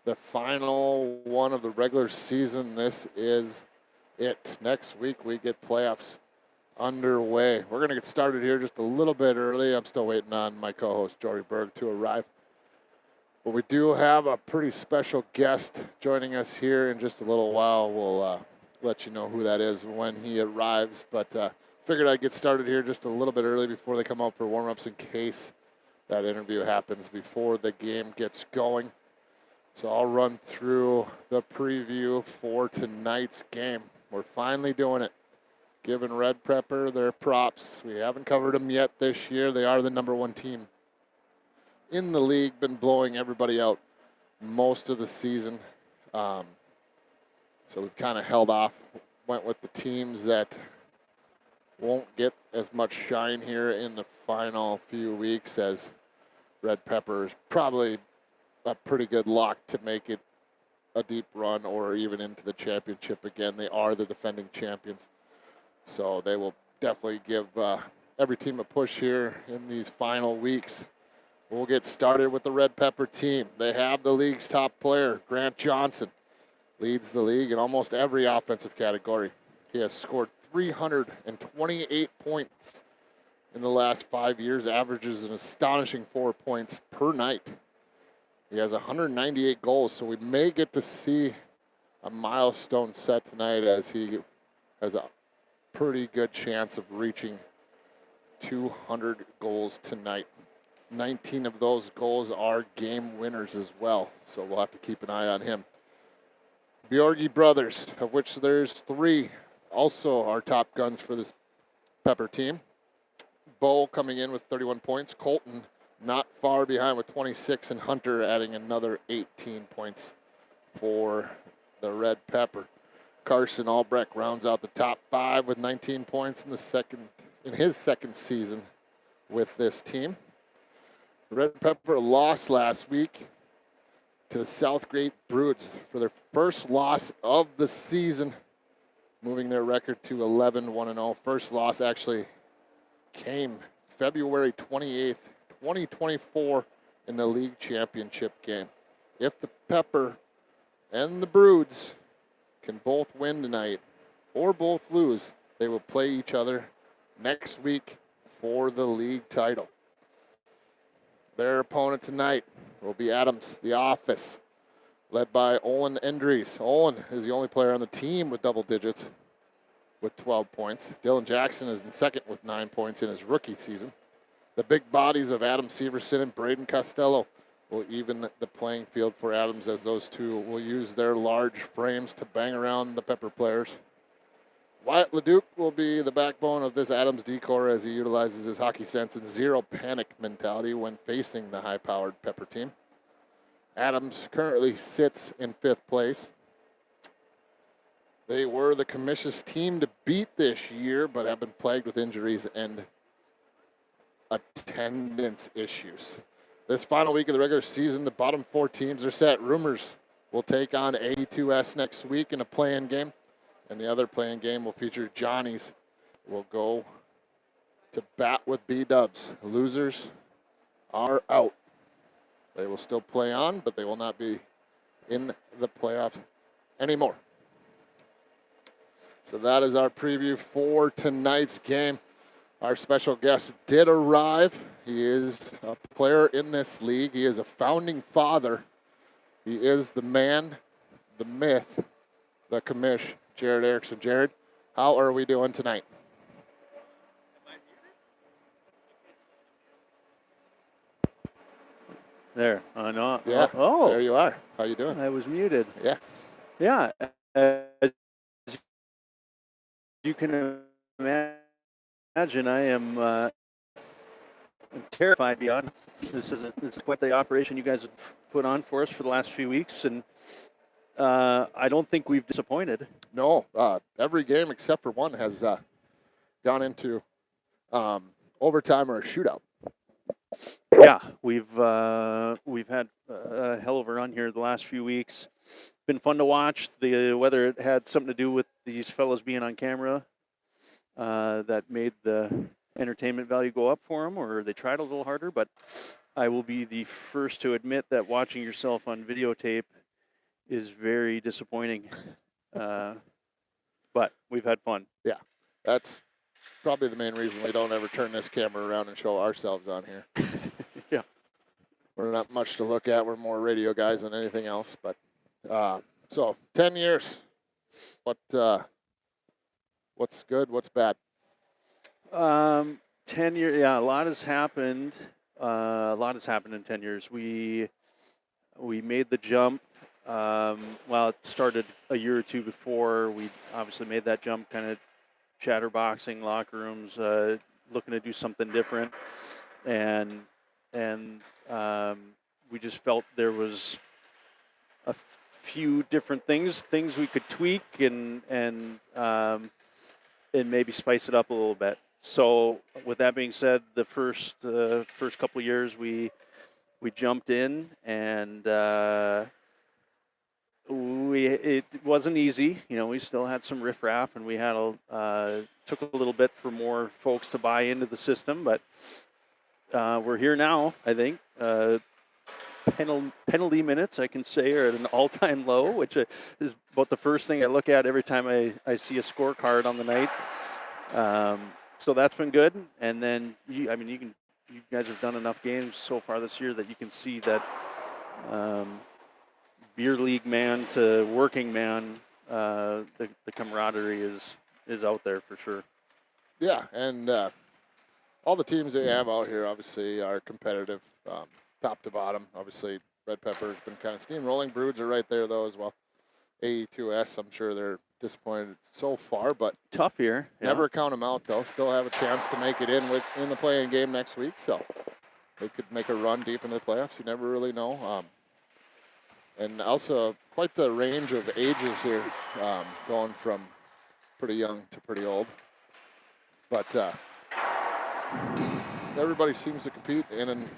the final one of the regular season. This is it. Next week we get playoffs underway. We're going to get started here just a little bit early. I'm still waiting on my co-host Jory Berg to arrive. But we do have a pretty special guest joining us here in just a little while. We'll let you know who that is when he arrives. But figured I'd get started here just a little bit early before they come out for warm-ups in case that interview happens before the game gets going. So I'll run through the preview for tonight's game. We're finally doing it. Giving Red Pepper their props. We haven't covered them yet this year. They are the #1 team in the league, been blowing everybody out most of the season. So we've kind of held off, went with the teams that won't get as much shine here in the final few weeks, as Red Pepper is probably a pretty good lock to make it a deep run or even into the championship again. They are the defending champions. So they will definitely give every team a push here in these final weeks. We'll get started with the Red Pepper team. They have the league's top player, Grant Johnson. Leads the league in almost every offensive category. He has scored 328 points in the last 5 years, averages an astonishing 4 points per night. He has 198 goals, so we may get to see a milestone set tonight, as he has a pretty good chance of reaching 200 goals tonight. 19 of those goals are game winners as well, so we'll have to keep an eye on him. Bjorgi brothers, of which there's 3, also are top guns for this Pepper team. Bo coming in with 31 points. Colton not far behind with 26, and Hunter adding another 18 points for the Red Pepper. Carson Albrecht rounds out the top 5 with 19 points in his second season with this team. The Red Pepper lost last week to the Southgate Bruins for their first loss of the season, moving their record to 11-1-0. First loss actually came February 28th, 2024 in the league championship game. If the Pepper and the Broods can both win tonight or both lose, they will play each other next week for the league title. Their opponent tonight will be Adams, the Office, led by Olin Endries. Olin is the only player on the team with double digits with 12 points. Dylan Jackson is in second with 9 points in his rookie season. The big bodies of Adam Severson and Braden Costello will even the playing field for Adams, as those two will use their large frames to bang around the Pepper players. Wyatt Leduc will be the backbone of this Adams decor, as he utilizes his hockey sense and zero panic mentality when facing the high-powered Pepper team. Adams currently sits in 5th place. They were the Commission's team to beat this year, but have been plagued with injuries and attendance issues. This final week of the regular season, the bottom 4 teams are set. Rumors will take on A2S next week in a play-in game, and the other play-in game will feature Johnny's. Will go to bat with B-Dubs. Losers are out. They will still play on, but they will not be in the playoff anymore. So that is our preview for tonight's game. Our special guest did arrive. He is a player in this league. He is a founding father. He is the man, the myth, the commish, Jared Erickson. Jared, how are we doing tonight? There. No. Yeah. Oh. There you are. How you doing? I was muted. Yeah. Yeah. As you can imagine, I am I'm terrified beyond. This is quite the operation you guys have put on for us for the last few weeks, and I don't think we've disappointed. No. Every game except for one has gone into overtime or a shootout. Yeah, we've had a hell of a run here the last few weeks. Been fun to watch. Whether it had something to do with these fellows being on camera that made the entertainment value go up for them, or they tried a little harder. But I will be the first to admit that watching yourself on videotape is very disappointing. But we've had fun. Yeah, that's probably the main reason we don't ever turn this camera around and show ourselves on here. Yeah. We're not much to look at. We're more radio guys than anything else. But so 10 years. What's good? What's bad? 10 years. Yeah, a lot has happened. In 10 years. We made the jump. Well, it started a year or two before. We obviously made that jump, kind of chatterboxing, locker rooms, looking to do something different. And we just felt there was a few different things we could tweak and maybe spice it up a little bit. So with that being said, the first couple of years we jumped in, and it wasn't easy. We still had some riffraff, and we had took a little bit for more folks to buy into the system, but we're here now. I think penalty minutes, I can say, are at an all-time low, which is about the first thing I look at every time I see a scorecard on the night. So that's been good. And then you guys have done enough games so far this year that you can see that beer league man to working man, the camaraderie is out there for sure. Yeah, and all the teams that you have out here obviously are competitive, top to bottom. Obviously, Red Pepper's been kind of steamrolling. Broods are right there, though, as well. AE2S, I'm sure they're disappointed so far, but tough here. Yeah. Never count them out, though. Still have a chance to make it in the play-in game next week, so they could make a run deep into the playoffs. You never really know. And also quite the range of ages here, going from pretty young to pretty old. But everybody seems to compete in and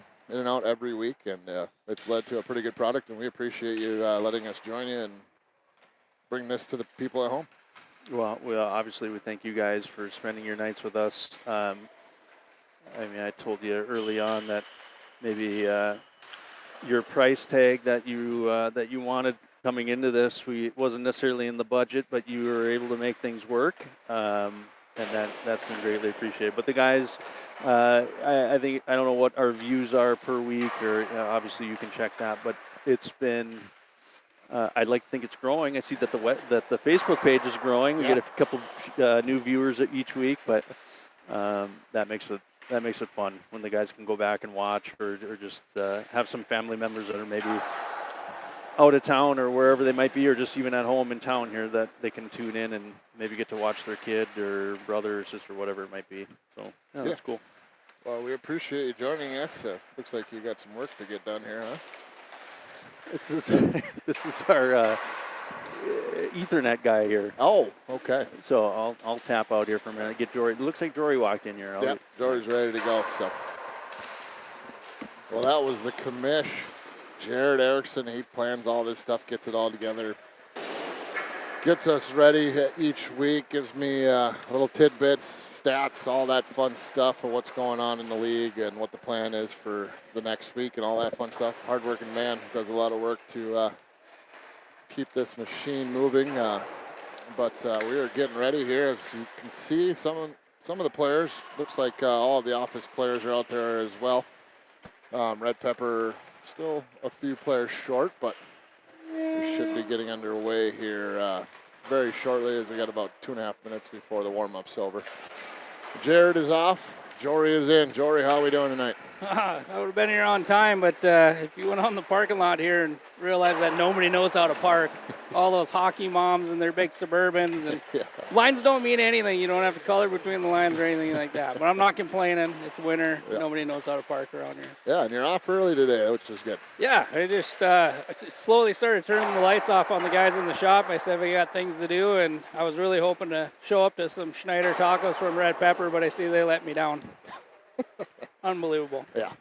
out every week, and it's led to a pretty good product, and we appreciate you letting us join you and bring this to the people at home. Well, obviously we thank you guys for spending your nights with us. I told you early on that maybe your price tag that you wanted coming into this, wasn't necessarily in the budget, but you were able to make things work, and that's been greatly appreciated. But the guys, I think, I don't know what our views are per week, or obviously you can check that, but it's been. I'd like to think it's growing. I see that the Facebook page is growing. We get a couple new viewers each week, but that makes it fun when the guys can go back and watch, or just have some family members that are maybe out of town or wherever they might be, or just even at home in town here, that they can tune in and maybe get to watch their kid or brother or sister, whatever it might be. So that's cool. Well, we appreciate you joining us. Looks like you got some work to get done here, huh? This is our Ethernet guy here. Oh, okay. So I'll tap out here for a minute. Get Jory. It looks like Jory walked in here. Yeah, Jory's ready to go. So, well, that was the commish. Jared Erickson. He plans all this stuff, gets it all together, gets us ready each week, gives me little tidbits, stats, all that fun stuff of what's going on in the league and what the plan is for the next week and all that fun stuff. Hardworking man, does a lot of work to keep this machine moving. But we are getting ready here. As you can see, some of the players, looks like all of the office players are out there as well. Red Pepper still a few players short, but we should be getting underway here very shortly, as we got about 2.5 minutes before the warm-up's over. Jared is off. Jory is in. Jory, how are we doing tonight? I would have been here on time, but if you went on the parking lot here and realized that nobody knows how to park, all those hockey moms and their big Suburbans, and lines don't mean anything. You don't have to color between the lines or anything like that. But I'm not complaining. It's winter. Yeah. Nobody knows how to park around here. Yeah, and you're off early today, which is good. Yeah, I just slowly started turning the lights off on the guys in the shop. I said we got things to do, and I was really hoping to show up to some Schneider tacos from Red Pepper, but I see they let me down. Unbelievable. Yeah.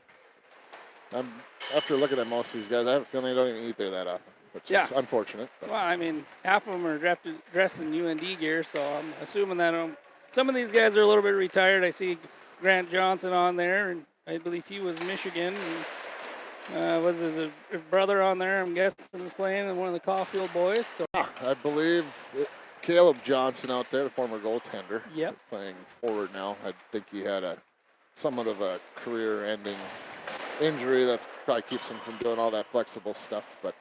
After looking at most of these guys, I have a feeling they don't even eat there that often, which is unfortunate. But. Well, I mean, half of them are dressed in UND gear, so I'm assuming that some of these guys are a little bit retired. I see Grant Johnson on there, and I believe he was Michigan. And Was his brother on there? I'm guessing was playing, and one of the Caulfield boys. So I believe Caleb Johnson out there, the former goaltender. Yep. Playing forward now. I think he had somewhat of a career-ending injury that probably keeps him from doing all that flexible stuff, but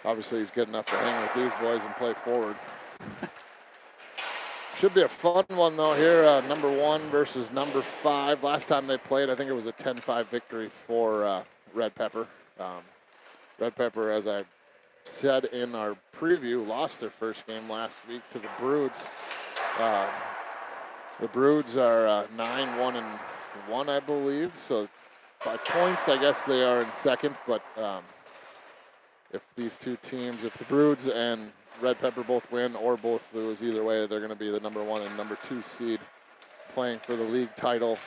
obviously he's good enough to hang with these boys and play forward. Should be a fun one though here, number 1 versus number 5. Last time they played, I think it was a 10-5 victory for Red Pepper. Red Pepper, as I said in our preview, lost their first game last week to the Broods. The Broods are 9-1-1, I believe, so by points, I guess they are in second, but if these two teams, if the Broods and Red Pepper both win or both lose, either way, they're going to be the number 1 and number 2 seed playing for the league title,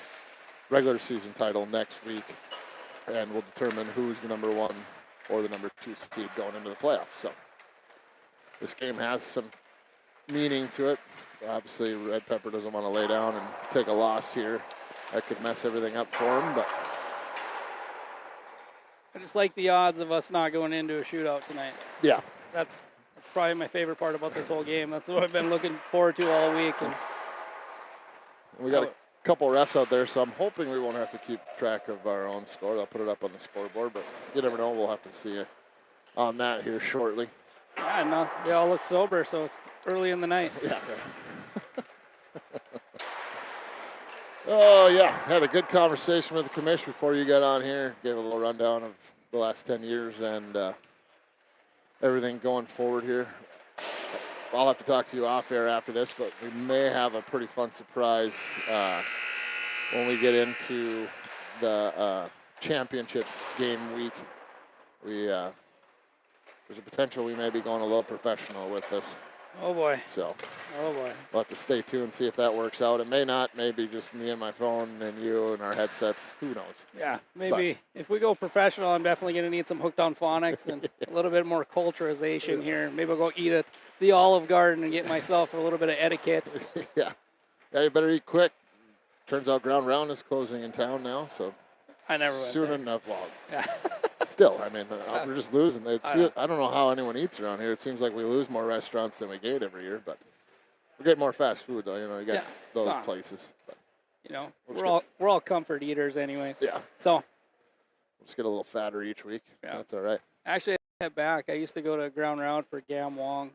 regular season title next week, and will determine who's the number 1 or the number 2 seed going into the playoffs. So this game has some meaning to it. Obviously, Red Pepper doesn't want to lay down and take a loss here. That could mess everything up for him, but I just like the odds of us not going into a shootout tonight. yeah. That's probably my favorite part about this whole game. That's what I've been looking forward to all week. And We got a couple refs out there, so I'm hoping we won't have to keep track of our own score. They'll put it up on the scoreboard, but you never know. We'll have to see it on that here shortly. yeah, no, they all look sober, so it's early in the night. Yeah. Oh, yeah. Had a good conversation with the commission before you got on here. Gave a little rundown of the last 10 years and everything going forward here. I'll have to talk to you off air after this, but we may have a pretty fun surprise when we get into the championship game week. There's a potential we may be going a little professional with this. Oh, boy. So Oh, boy. we'll have to stay tuned and see if that works out. It may not. Maybe just me and my phone and you and our headsets. Who knows? Yeah, maybe if we go professional, I'm definitely going to need some Hooked on Phonics and a little bit more culturization here. Maybe I'll go eat at the Olive Garden and get myself a little bit of etiquette. Yeah. Yeah, you better eat quick. Turns out Ground Round is closing in town now, so I never went soon there. enough. Well, Yeah. still, I mean, we're just losing. I don't know how anyone eats around here. It seems like we lose more restaurants than we gain every year, but we're getting more fast food, though. You know, you got Yeah. those Wow. places. But You know, We'll we're all comfort eaters anyways. Yeah. So we'll just get a little fatter each week. Yeah. That's all right. actually, I head back. I used to go to Ground Round for Gam Wong.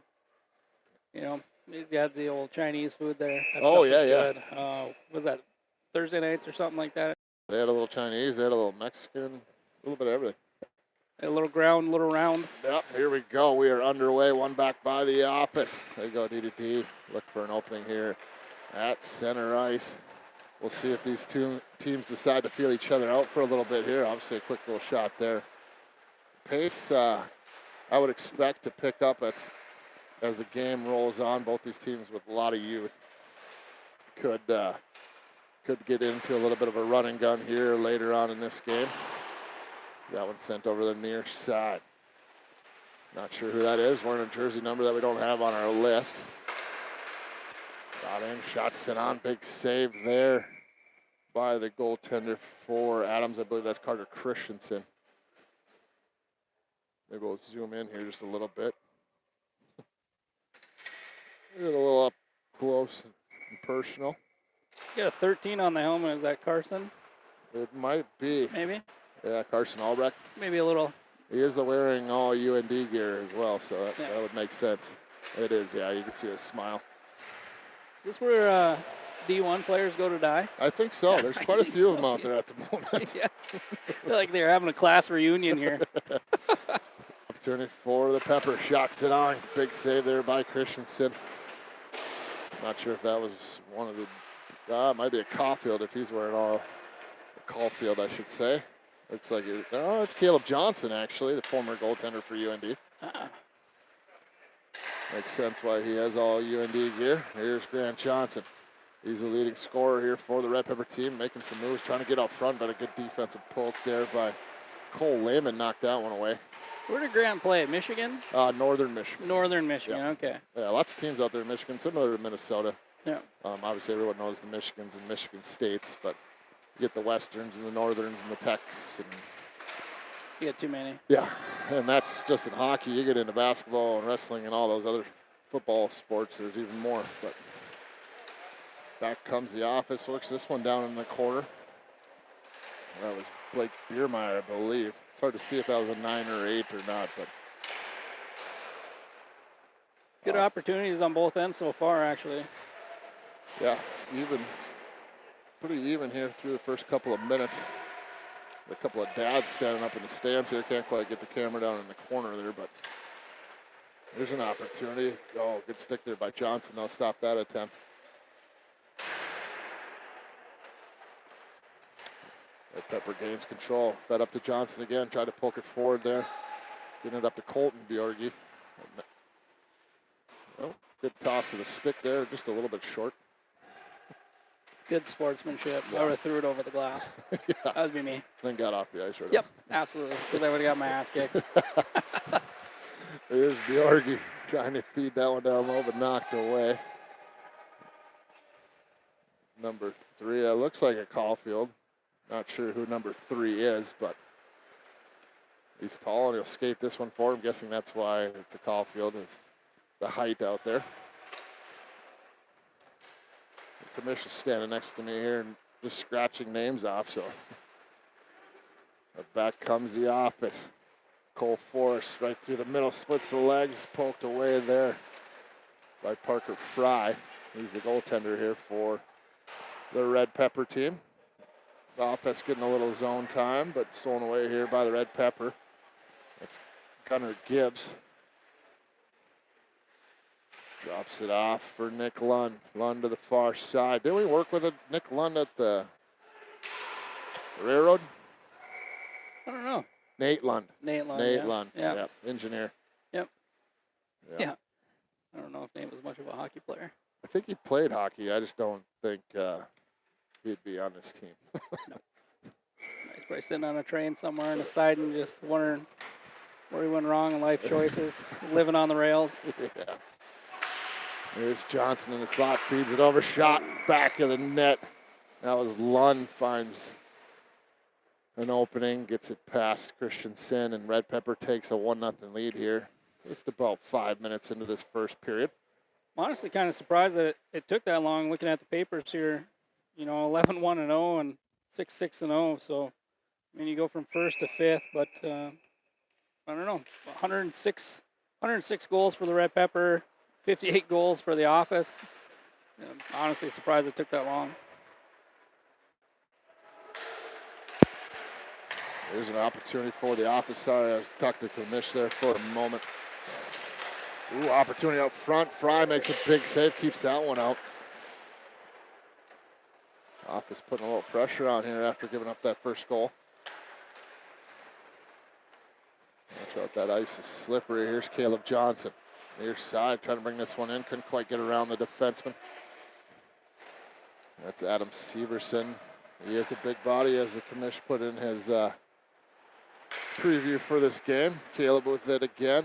You know, he's got the old Chinese food there. That Oh, stuff is yeah, good. Was that Thursday nights or something like that? They had a little Chinese. They had a little Mexican. A little bit of everything. A little ground, little round. Yep, here we go. We are underway. One back by the office. There you go, DDT. Look for an opening here at center ice. We'll see if these two teams decide to feel each other out for a little bit here. Obviously, a quick little shot there. Pace, I would expect to pick up as the game rolls on. Both these teams with a lot of youth could get into a little bit of a run and gun here later on in this game. That one sent over the near side. Not sure who that is. Wearing a jersey number that we don't have on our list. Got in, shot sent on. Big save there by the goaltender for Adams. I believe that's Carter Christensen. Maybe we'll zoom in here just a little bit. Get a little up close and personal. He's got a 13 on the helmet. Is that Carson? It might be. Maybe. Yeah, Carson Albrecht. Maybe a little. He is wearing all UND gear as well, so Yeah. that would make sense. It is, yeah. You can see his smile. Is this where D1 players go to die? I think so. There's I quite a think few of so, them out yeah. there at the moment. Yes. Feel like they're having a class reunion here. Opportunity for the Pepper. Shots it on. Big save there by Christensen. Not sure if that was one of the. It might be a Caulfield if he's wearing all. Caulfield, I should say. Looks like it. Oh, it's Caleb Johnson, actually, the former goaltender for UND. Makes sense why he has all UND gear. Here's Grant Johnson. He's the leading scorer here for the Red Pepper team, making some moves, trying to get out front, but a good defensive poke there by Cole Lehman knocked that one away. Where did Grant play? Michigan? Northern Michigan. Northern Michigan. Yeah. Okay. Yeah, lots of teams out there in Michigan, similar to Minnesota. Yeah. Obviously, everyone knows the Michigans and Michigan States, but you get the Westerns and the Northerns and the Techs and You get too many. Yeah, and that's just in hockey. You get into basketball and wrestling and all those other football sports, there's even more. But back comes the office, works this one down in the corner. That was Blake Biermeyer, I believe. It's hard to see if that was a 9 or 8 or not, but Good opportunities on both ends so far, actually. yeah, it's even. It's pretty even here through the first couple of minutes. A couple of dads standing up in the stands here. Can't quite get the camera down in the corner there, but there's an opportunity. Oh, good stick there by Johnson. They'll stop that attempt. Red Pepper gains control. Fed up to Johnson again. Tried to poke it forward there. Getting it up to Colton Bjorgi. Oh, good toss of the stick there. Just a little bit short. Good sportsmanship. Yeah. I would have threw it over the glass. Yeah. That would be me. Then got off the ice right Yep, absolutely. Because I would have got my ass kicked. There's Bjorgi trying to feed that one down low, but knocked away. Number 3, it looks like a Caulfield. Not sure who number 3 is, but he's tall and he'll skate this one for him. I'm guessing that's why it's a Caulfield, is the height out there. The commissioner's standing next to me here and just scratching names off, so. But back comes the office. Cole Forrest right through the middle, splits the legs, poked away there by Parker Fry. He's the goaltender here for the Red Pepper team. The offense getting a little zone time, but stolen away here by the Red Pepper. That's Gunnar Gibbs. Drops it off for Nick Lund. Lund to the far side. Did we work with Nick Lund at the railroad? I don't know. Nate Lund. Nate Lund. Nate yeah. Lund. Yeah. Yep. Engineer. Yep. Yeah. Yeah. I don't know if Nate was much of a hockey player. I think he played hockey. I just don't think he'd be on this team. He's probably sitting on a train somewhere on the side and just wondering where he went wrong in life choices, living on the rails. Yeah. There's Johnson in the slot, feeds it over, shot back of the net. That was Lund, finds an opening, gets it past Christensen, and Red Pepper takes a 1-0 lead here. Just about 5 minutes into this first period. I'm honestly kind of surprised that it took that long looking at the papers here. 11-1-0 and 6-6-0. So, I mean, you go from first to fifth, but I don't know. 106 goals for the Red Pepper, 58 goals for the office. I'm honestly surprised it took that long. There's an opportunity for the office. Sorry, I was tucked to the mish there for a moment. Ooh, opportunity out front. Fry makes a big save, keeps that one out. Office putting a little pressure on here after giving up that first goal. Watch out, that ice is slippery. Here's Caleb Johnson. Near side, trying to bring this one in. Couldn't quite get around the defenseman. That's Adam Severson. He has a big body, as the commish put in his preview for this game. Caleb with it again.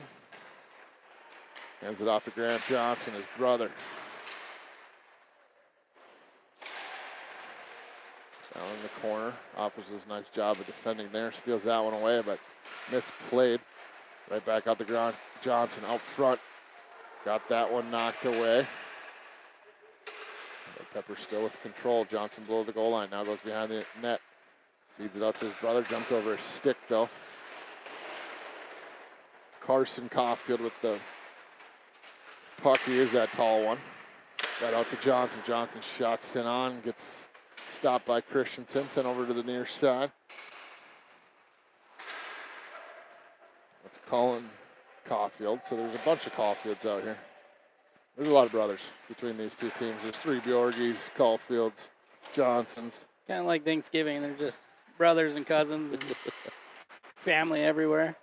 Hands it off to Grant Johnson, his brother. Down in the corner. Office does a nice job of defending there. Steals that one away, but misplayed. Right back out to Grant Johnson out front. Got that one knocked away. Pepper still with control. Johnson below the goal line. Now goes behind the net. Feeds it out to his brother. Jumped over his stick, though. Carson Caulfield with the puck. He is that tall one. That out to Johnson. Johnson shots in on. Gets stopped by Christensen. Sent over to the near side. That's Colin Caulfield. So there's a bunch of Caulfields out here. There's a lot of brothers between these two teams. There's 3 Bjorgis, Caulfields, Johnsons. Kind of like Thanksgiving. They're just brothers and cousins and family everywhere.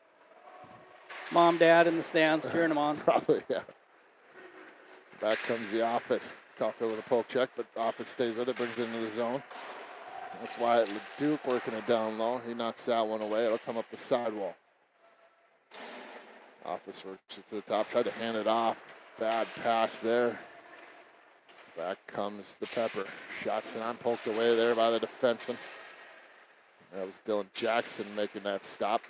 Mom, dad in the stands cheering them on. Probably, yeah. Back comes the office. Caulfield with a poke check, but office stays with it, brings it into the zone. That's Wyatt LeDuc working it down low. He knocks that one away. It'll come up the sidewall. Office works it to the top, tried to hand it off. Bad pass there. Back comes the Pepper. Shots on, poked away there by the defenseman. That was Dylan Jackson making that stop.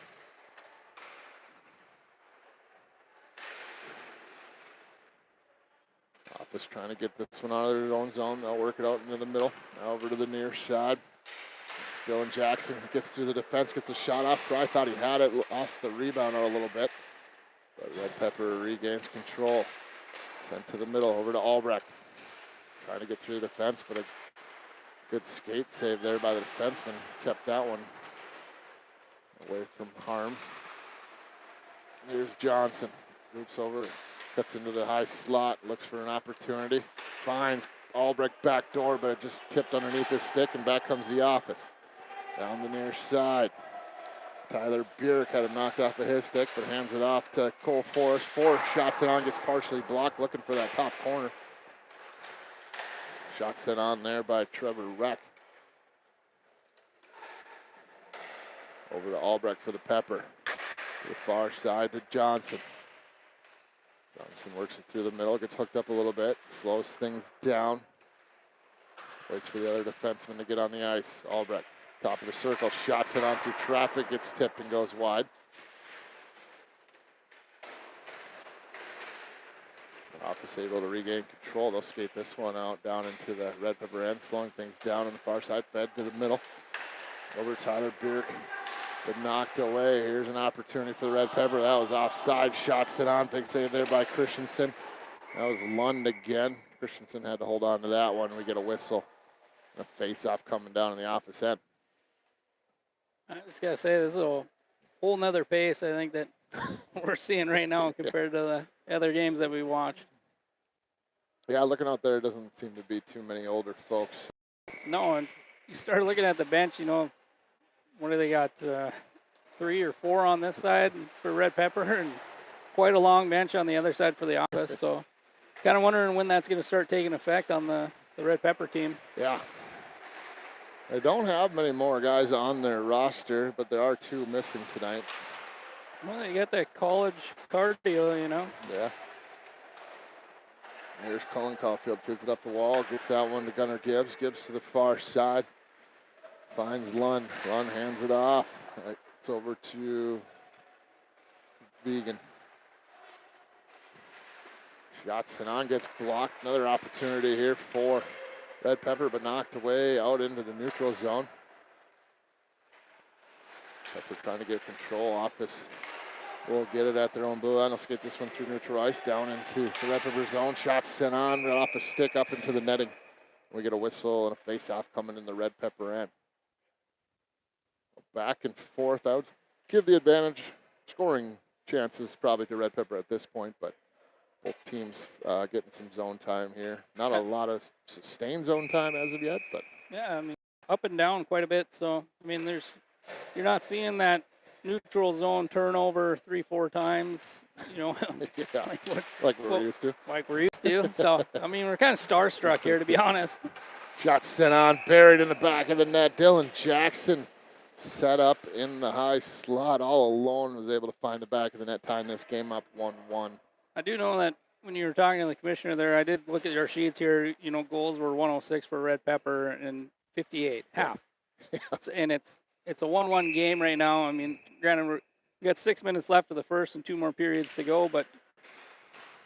Office trying to get this one out of their own zone. They'll work it out into the middle. Now over to the near side. It's Dylan Jackson gets through the defense, gets a shot off. I thought he had it, lost the rebound out a little bit. But Red Pepper regains control. Sent to the middle, over to Albrecht. Trying to get through the defense, but a good skate save there by the defenseman. Kept that one away from harm. Here's Johnson. Loops over, cuts into the high slot, looks for an opportunity. Finds Albrecht back door, but it just tipped underneath his stick, and back comes the Office. Down the near side. Tyler Burek had it knocked off of his stick, but hands it off to Cole Forrest. Forrest shots it on, gets partially blocked, looking for that top corner. Shot sent on there by Trevor Reck. Over to Albrecht for the Pepper. To the far side to Johnson. Johnson works it through the middle, gets hooked up a little bit, slows things down. Waits for the other defenseman to get on the ice. Albrecht, top of the circle, shots it on through traffic, gets tipped and goes wide. Office able to regain control. They'll skate this one out down into the Red Pepper end, slowing things down on the far side, fed to the middle. Over Tyler Burke, but knocked away. Here's an opportunity for the Red Pepper. That was offside. Shots it on. Big save there by Christensen. That was Lund again. Christensen had to hold on to that one. We get a whistle. And a face-off coming down in the Office end. I just got to say, this is a whole nother pace, I think, that we're seeing right now compared to the other games that we watched. Yeah, looking out there, doesn't seem to be too many older folks. No, and you start looking at the bench, you know, what do they got, 3 or 4 on this side for Red Pepper, and quite a long bench on the other side for the Office. So kind of wondering when that's going to start taking effect on the Red Pepper team. Yeah. They don't have many more guys on their roster, but there are 2 missing tonight. Well, they got that college card deal, you know. Yeah. Here's Colin Caulfield, feeds it up the wall, gets that one to Gunnar Gibbs. Gibbs to the far side, finds Lund. Lund hands it off. It's over to Vegan. Shot on, gets blocked. Another opportunity here for Red Pepper, but knocked away out into the neutral zone. Pepper trying to get control. Office will get it at their own blue line. Let's get this one through neutral ice, down into the Red Pepper zone. Shot sent on, right off a stick up into the netting. We get a whistle and a face-off coming in the Red Pepper end. Back and forth. I would give the advantage, scoring chances probably to Red Pepper at this point, but both teams getting some zone time here. Not a lot of sustained zone time as of yet, but. Yeah, I mean, up and down quite a bit. So, I mean, you're not seeing that neutral zone turnover 3-4 times, you know. Yeah, like we're used to. Like we're used to. So, I mean, we're kind of starstruck here, to be honest. Shot sent on, buried in the back of the net. Dylan Jackson set up in the high slot all alone, was able to find the back of the net, tying this game up 1-1. I do know that when you were talking to the commissioner there, I did look at your sheets here. You know, goals were 106 for Red Pepper and 58, half. And it's a 1-1 game right now. I mean, granted, we got 6 minutes left of the first and 2 more periods to go, but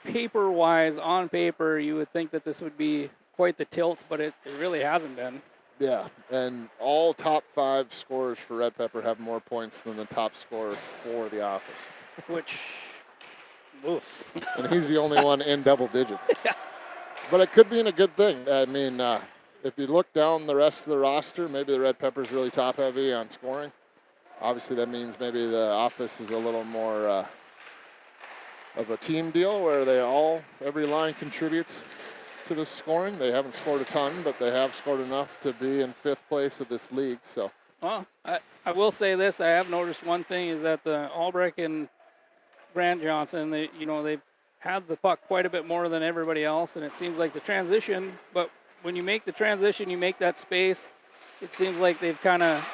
paper-wise, on paper, you would think that this would be quite the tilt, but it really hasn't been. Yeah, and all top 5 scorers for Red Pepper have more points than the top scorer for the Office. Which, oof. And he's the only one in double digits. Yeah. But it could be in a good thing. I mean, if you look down the rest of the roster, maybe the Red Pepper's really top-heavy on scoring. Obviously, that means maybe the Office is a little more of a team deal where every line contributes to the scoring. They haven't scored a ton, but they have scored enough to be in 5th place of this league. So, well, I will say this. I have noticed one thing is that the Albrecht and Grant Johnson, they've had the puck quite a bit more than everybody else, and it seems like the transition, but when you make the transition, you make that space, it seems like they've kind of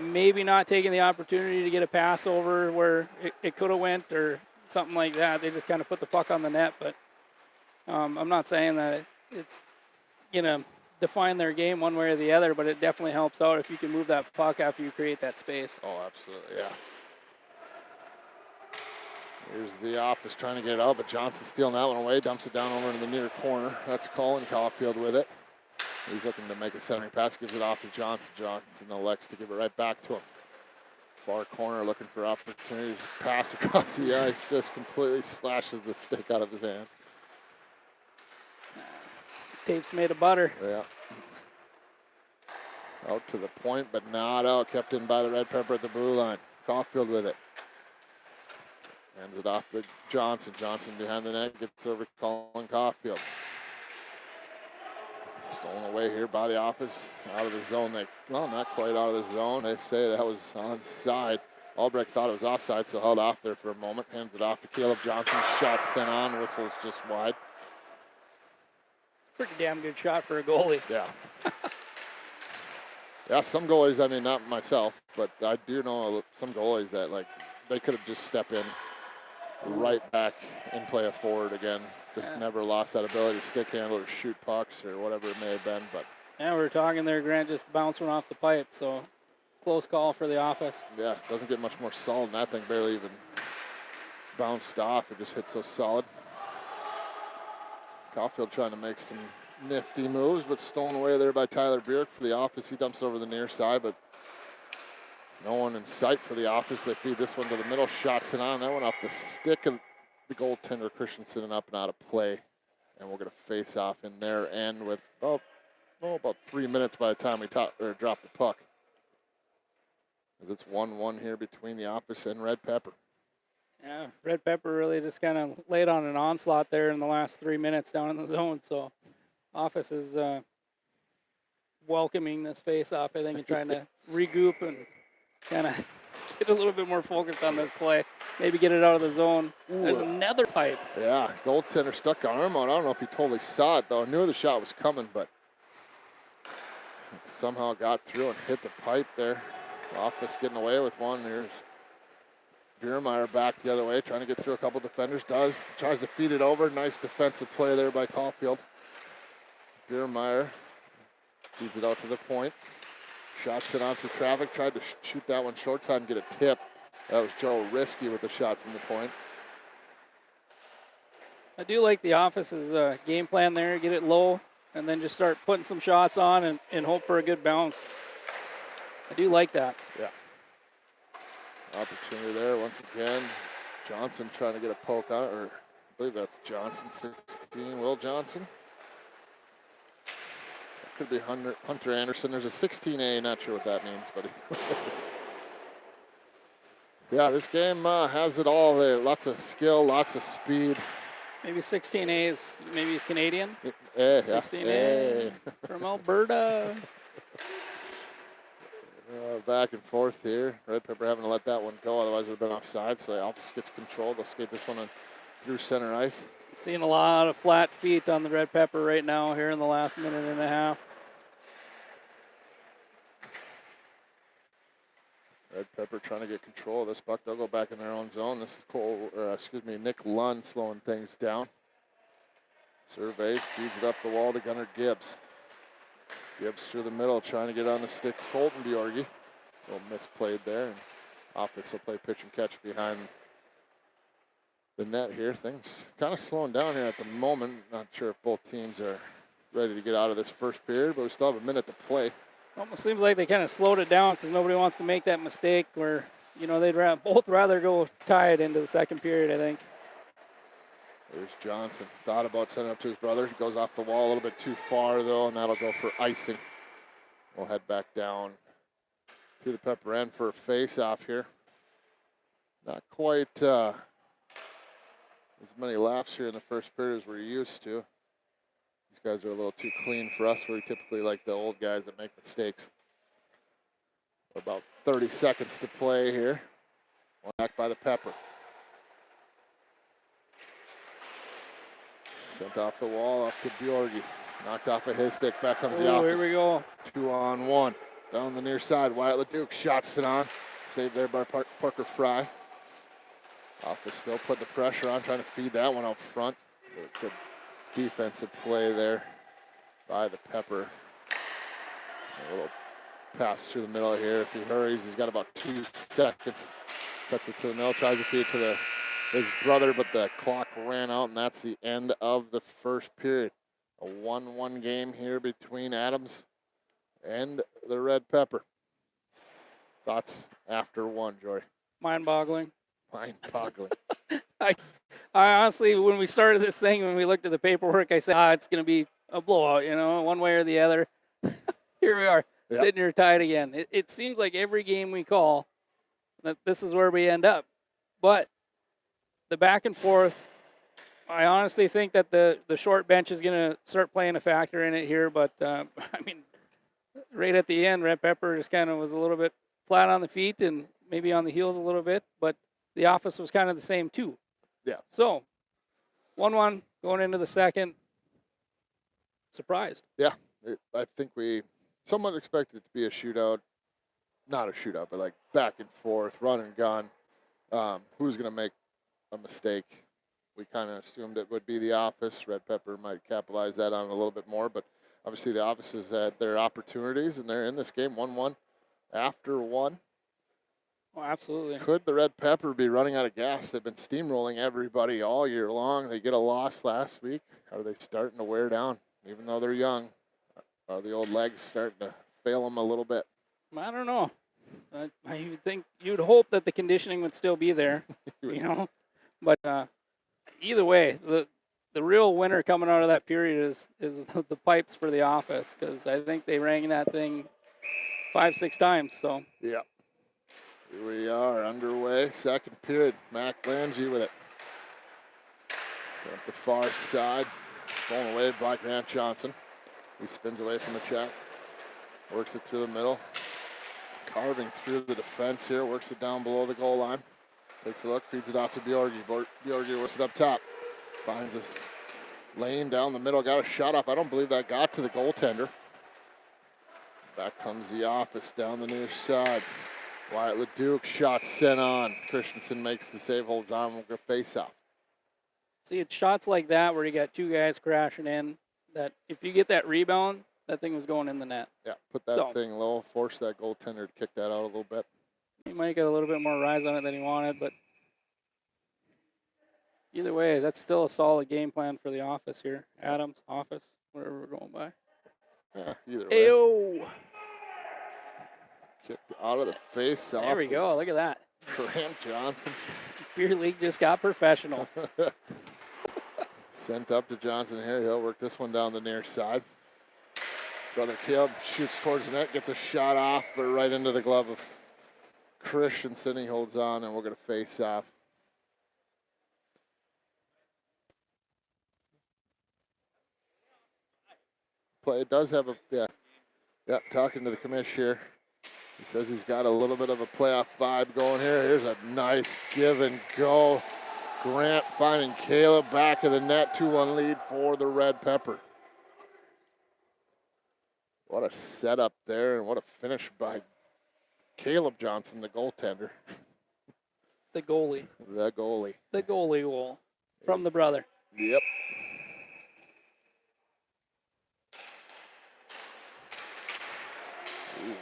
maybe not taken the opportunity to get a pass over where it could have went or something like that. They just kind of put the puck on the net, but I'm not saying that it's going to define their game one way or the other, but it definitely helps out if you can move that puck after you create that space. oh, absolutely, yeah. Here's the office trying to get it out, but Johnson stealing that one away, dumps it down over in the near corner. That's Colin Caulfield with it. He's looking to make a centering pass, gives it off to Johnson. Johnson elects to give it right back to him. Far corner looking for opportunities to pass across the ice, just completely slashes the stick out of his hands. Tape's made of butter. Yeah. Out to the point, but not out. Kept in by the Red Pepper at the blue line. Caulfield with it. Hands it off to Johnson. Johnson behind the net, gets over to Colin Caulfield. Stolen away here by the office. Out of the zone. Well, not quite out of the zone. They say that was onside. Albrecht thought it was offside, so held off there for a moment. Hands it off to Caleb Johnson. Shot sent on. Whistle's just wide. Pretty damn good shot for a goalie. Yeah. Yeah, some goalies, I mean, not myself, but I do know some goalies that, like, they could have just stepped in right back and play a forward again. Just never lost that ability to stick handle or shoot pucks or whatever it may have been. But yeah, we were talking there. Grant just bounced one off the pipe, so close call for the office. yeah, doesn't get much more solid than that thing. Barely even bounced off. It just hit so solid. Caulfield trying to make some nifty moves, but stolen away there by Tyler Bierk for the office. He dumps it over the near side, but no one in sight for the office. They feed this one to the middle. Shots it on. That one off the stick of the goaltender Christensen and up and out of play. And we're going to face off in their end with about 3 minutes by the time we drop the puck. As it's 1-1 here between the office and Red Pepper. Yeah, Red Pepper really just kind of laid on an onslaught there in the last 3 minutes down in the zone. So office is welcoming this face-off, I think, and trying to regroup and kind of get a little bit more focused on this play. Maybe get it out of the zone. Ooh. There's another pipe. Yeah, goaltender stuck an arm out. I don't know if he totally saw it, though. I knew the shot was coming, but it somehow got through and hit the pipe there. Office getting away with one. There's Biermeyer back the other way, trying to get through a couple defenders. Tries to feed it over. Nice defensive play there by Caulfield. Biermeyer feeds it out to the point. Shots it onto traffic. Tried to shoot that one short side and get a tip. That was Joe Risky with the shot from the point. I do like the office's game plan there. Get it low and then just start putting some shots on and hope for a good bounce. I do like that. Yeah. Opportunity there once again. Johnson trying to get a poke on it, or I believe that's Johnson, 16, Will Johnson. That could be Hunter Anderson. There's a 16A, not sure what that means, but yeah, this game has it all there. Lots of skill, lots of speed. Maybe 16A is, maybe he's Canadian. 16A from Alberta. Back and forth here. Red Pepper having to let that one go, otherwise it would have been offside. So the office gets control. They'll skate this one through center ice. I'm seeing a lot of flat feet on the Red Pepper right now here in the last minute and a half. Red Pepper trying to get control of this puck. They'll go back in their own zone. This is Nick Lund slowing things down. Surveys, feeds it up the wall to Gunnar Gibbs. Gibbs through the middle, trying to get on the stick of Colton Bjorgi. A little misplayed there, and office will play pitch and catch behind the net here. Things kind of slowing down here at the moment. Not sure if both teams are ready to get out of this first period, but we still have a minute to play. Almost seems like they kind of slowed it down because nobody wants to make that mistake where, they'd both rather go tie it into the second period, I think. There's Johnson. Thought about sending it up to his brother. He goes off the wall a little bit too far, though, and that'll go for icing. We'll head back down to the Pepper end for a face-off here. Not quite as many laps here in the first period as we're used to. These guys are a little too clean for us. We typically like the old guys that make mistakes. About 30 seconds to play here. One back by the Pepper. Sent off the wall up to Bjorgi. Knocked off of his stick. Back comes the office. Here we go. 2-on-1. Down the near side. Wyatt Leduc shots it on. Saved there by Parker Fry. Office still putting the pressure on, trying to feed that one out front. Good defensive play there by the Pepper. A little pass through the middle here. If he hurries, he's got about 2 seconds. Cuts it to the middle, tries to feed it to the his brother, but the clock ran out, and that's the end of the first period. A 1-1 game here between Adams and the Red Pepper. Thoughts after one, Jory? Mind-boggling. Mind-boggling. I honestly, when we started this thing, when we looked at the paperwork, I said, it's going to be a blowout, one way or the other. Here we are, sitting here tied again. It seems like every game we call, that this is where we end up. But the back and forth, I honestly think that the short bench is going to start playing a factor in it here. But, right at the end, Red Pepper just kind of was a little bit flat on the feet and maybe on the heels a little bit. But the office was kind of the same, too. Yeah. So, 1-1 going into the second. Surprised. Yeah. I think we somewhat expected it to be a shootout. Not a shootout, but like back and forth, run and gun. Who's going to make a mistake? We kind of assumed it would be the office. Red Pepper might capitalize that on a little bit more, but obviously the office has had their opportunities, and they're in this game 1-1 after one. Oh, absolutely. Could the Red Pepper be running out of gas? They've been steamrolling everybody all year long. They get a loss last week. Are they starting to wear down? Even though they're young, are the old legs starting to fail them a little bit? I don't know. You'd hope that the conditioning would still be there, But either way, the real winner coming out of that period is the pipes for the office, because I think they rang that thing 5-6 times. So yeah. Here we are underway. Second period. Mac Lange with it. Up the far side. Stolen away by Grant Johnson. He spins away from the check. Works it through the middle. Carving through the defense here. Works it down below the goal line. Takes a look. Feeds it off to Bjorgi. Bjorgi works it up top. Finds us lane down the middle. Got a shot off. I don't believe that got to the goaltender. Back comes the office down the near side. Wyatt Leduc, shot sent on. Christensen makes the save, holds on, we'll go face off. See, it's shots like that where you got two guys crashing in, that if you get that rebound, that thing was going in the net. Yeah, put that thing low, force that goaltender to kick that out a little bit. He might get a little bit more rise on it than he wanted, but either way, that's still a solid game plan for the office here. Adams, office, whatever we're going by. Yeah, either way. Ayo! Kicked out of the face off. There we go. Look at that. Grant Johnson. Beer League just got professional. Sent up to Johnson here. He'll work this one down the near side. Brother Caleb shoots towards the net, gets a shot off, but right into the glove of Christensen. He holds on, and we're going to face off. Play. It does have a, talking to the commish here. He says he's got a little bit of a playoff vibe going here. Here's a nice give and go. Grant finding Caleb back of the net, 2-1 lead for the Red Pepper. What a setup there, and what a finish by Caleb Johnson, the goaltender. The goalie. The goalie. The goalie goal from the brother. Yep.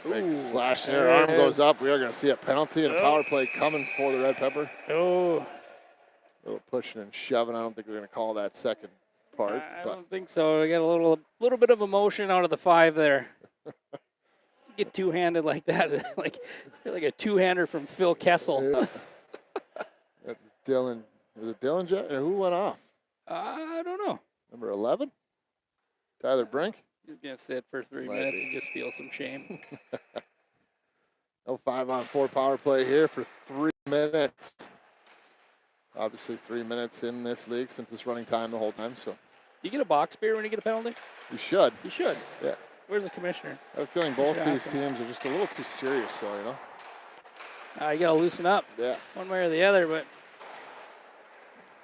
Big slash there. Arm goes up. We are going to see a penalty and a power play coming for the Red Pepper. Oh. A little pushing and shoving. I don't think they're going to call that second part. I don't think so. We got a little bit of emotion out of the 5 there. Get two-handed like that, you're like a two-hander from Phil Kessel. Yeah. That's Dylan. Is it Dylan? Who went off? I don't know. Number 11? Tyler Brink? He's going to sit for 3 minutes and just feel some shame. No 5-on-4 power play here for 3 minutes. Obviously 3 minutes in this league since it's running time the whole time. So You get a box beer when you get a penalty? you should. You should. Yeah. Where's the commissioner? I have a feeling both should these ask him. teams are just a little too serious, so, you know. You got to loosen up Yeah. one way or the other, but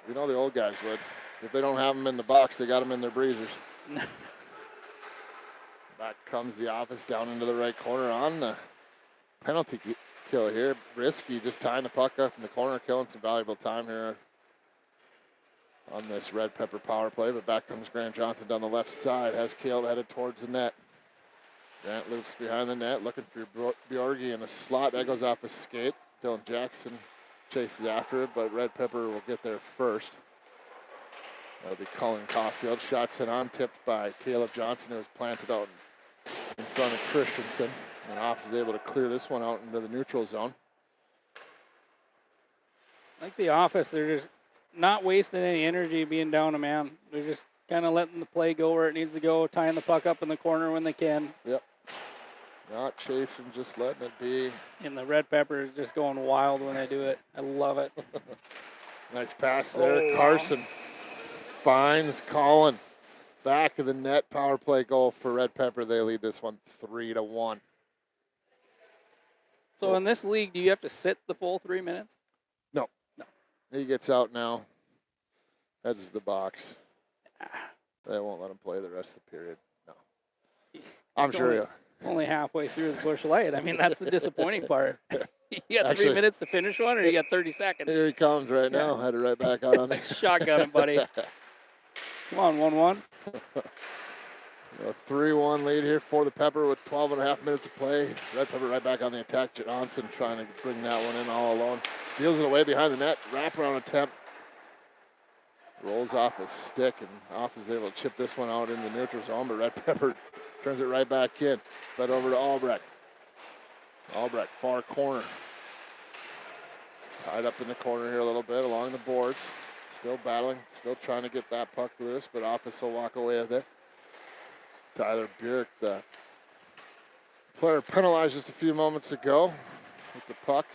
You know the old guys would. If they don't have them in the box, they got them in their breezers. Back comes the office down into the right corner on the penalty kill here. Risky just tying the puck up in the corner, killing some valuable time here on this Red Pepper power play. But back comes Grant Johnson down the left side. Has Caleb headed towards the net. Grant loops behind the net, looking for Bjorgi in the slot. That goes off his skate. Dylan Jackson chases after it, but Red Pepper will get there first. That'll be Cullen Caulfield. Shot sent on, tipped by Caleb Johnson, who was planted out in front of Christensen. And Off is able to clear this one out into the neutral zone. Like the Office, they're just not wasting any energy being down a man. They're just kind of letting the play go where it needs to go, tying the puck up in the corner when they can. Yep. Not chasing, just letting it be. And the Red Pepper is just going wild when they do it. I love it. Nice pass there. Oh, wow. Carson finds Colin. Back of the net, power play goal for Red Pepper. They lead this one 3-1. So in this league, do you have to sit the full 3 minutes? No. He gets out now. Heads to the box. They won't let him play the rest of the period. No. I'm sure he'll. Only halfway through the Busch Light. I mean, that's the disappointing part. You got Actually, 3 minutes to finish one, or you got 30 seconds? Here he comes right now. Had it right back out on the Shotgun him, buddy. Come on, 1-1. A 3-1 lead here for the Pepper with 12.5 minutes to play. Red Pepper right back on the attack. Johnson trying to bring that one in all alone. Steals it away behind the net. Wraparound attempt. Rolls off his stick, and Off is able to chip this one out in the neutral zone, but Red Pepper turns it right back in. Fed over to Albrecht. Albrecht, far corner. Tied up in the corner here a little bit along the boards. Still battling, still trying to get that puck loose, but Office will walk away with it. Tyler Bjork, the player penalized just a few moments ago with the puck.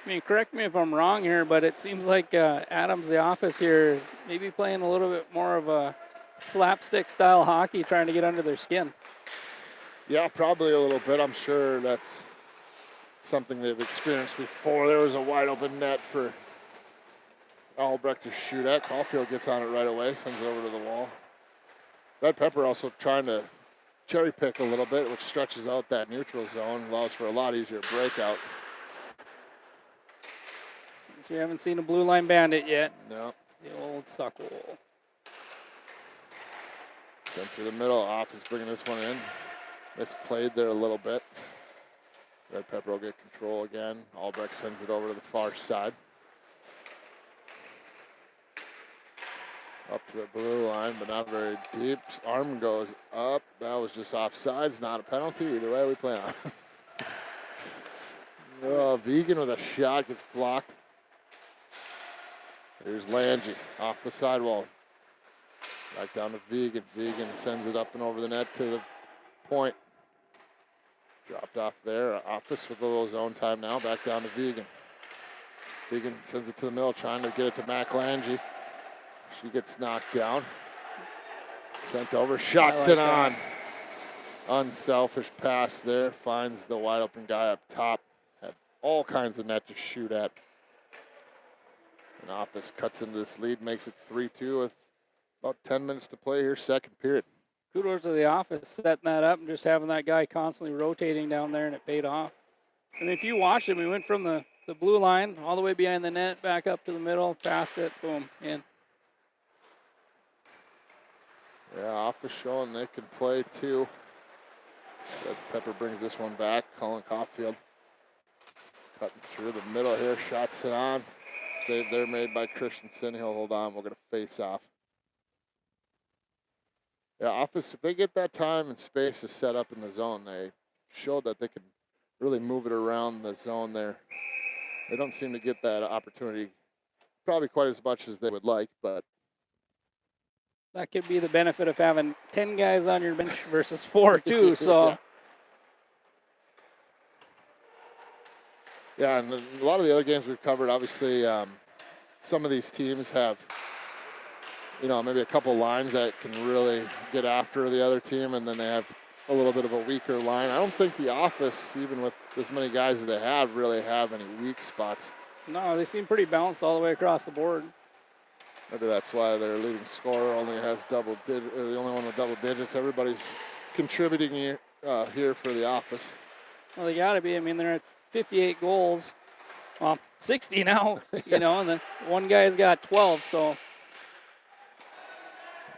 I mean, correct me if I'm wrong here, but it seems like Adams, the Office here, is maybe playing a little bit more of a slapstick-style hockey, trying to get under their skin. Yeah, probably a little bit. I'm sure that's something they've experienced before. There was a wide-open net for Albrecht to shoot at. Caulfield gets on it right away, sends it over to the wall. Red Pepper also trying to cherry pick a little bit, which stretches out that neutral zone, allows for a lot easier breakout. So we haven't seen a blue line bandit yet. No. The old suckhole. Sent through the middle. Off is bringing this one in. Misplayed there a little bit. Red Pepper will get control again. Albrecht sends it over to the far side. Up to the blue line, but not very deep. Arm goes up. That was just offsides, not a penalty. Either way, we play on. Vegan with a shot gets blocked. Here's Lange off the sidewall. Back down to Vegan. Vegan sends it up and over the net to the point. Dropped off there. Office with a little zone time now. Back down to Vegan. Vegan sends it to the middle, trying to get it to Mac Lange. She gets knocked down. Sent over. Shots it on. Unselfish pass there. Finds the wide open guy up top. Had all kinds of net to shoot at. And Office cuts into this lead, makes it 3-2 with about 10 minutes to play here, second period. Kudos to the Office setting that up and just having that guy constantly rotating down there, and it paid off. I mean, if you watch him, we went from the blue line all the way behind the net, back up to the middle, past it, boom, in. Yeah, Office showing they can play too. Red Pepper brings this one back. Colin Caulfield cutting through the middle here, shots it on. Save there made by Christensen. He'll hold on. We're going to face off. Yeah, Office, if they get that time and space to set up in the zone, they showed that they could really move it around the zone there. They don't seem to get that opportunity probably quite as much as they would like, but That could be the benefit of having 10 guys on your bench versus 4, too. So, yeah, and a lot of the other games we've covered, obviously, some of these teams have, maybe a couple lines that can really get after the other team, and then they have a little bit of a weaker line. I don't think the Office, even with as many guys as they have, really have any weak spots. no, they seem pretty balanced all the way across the board. Maybe that's why their leading scorer only has the only one with double digits. Everybody's contributing here for the Office. Well, they got to be. I mean, they're at 58 goals. Well, 60 now, and the one guy's got 12, so.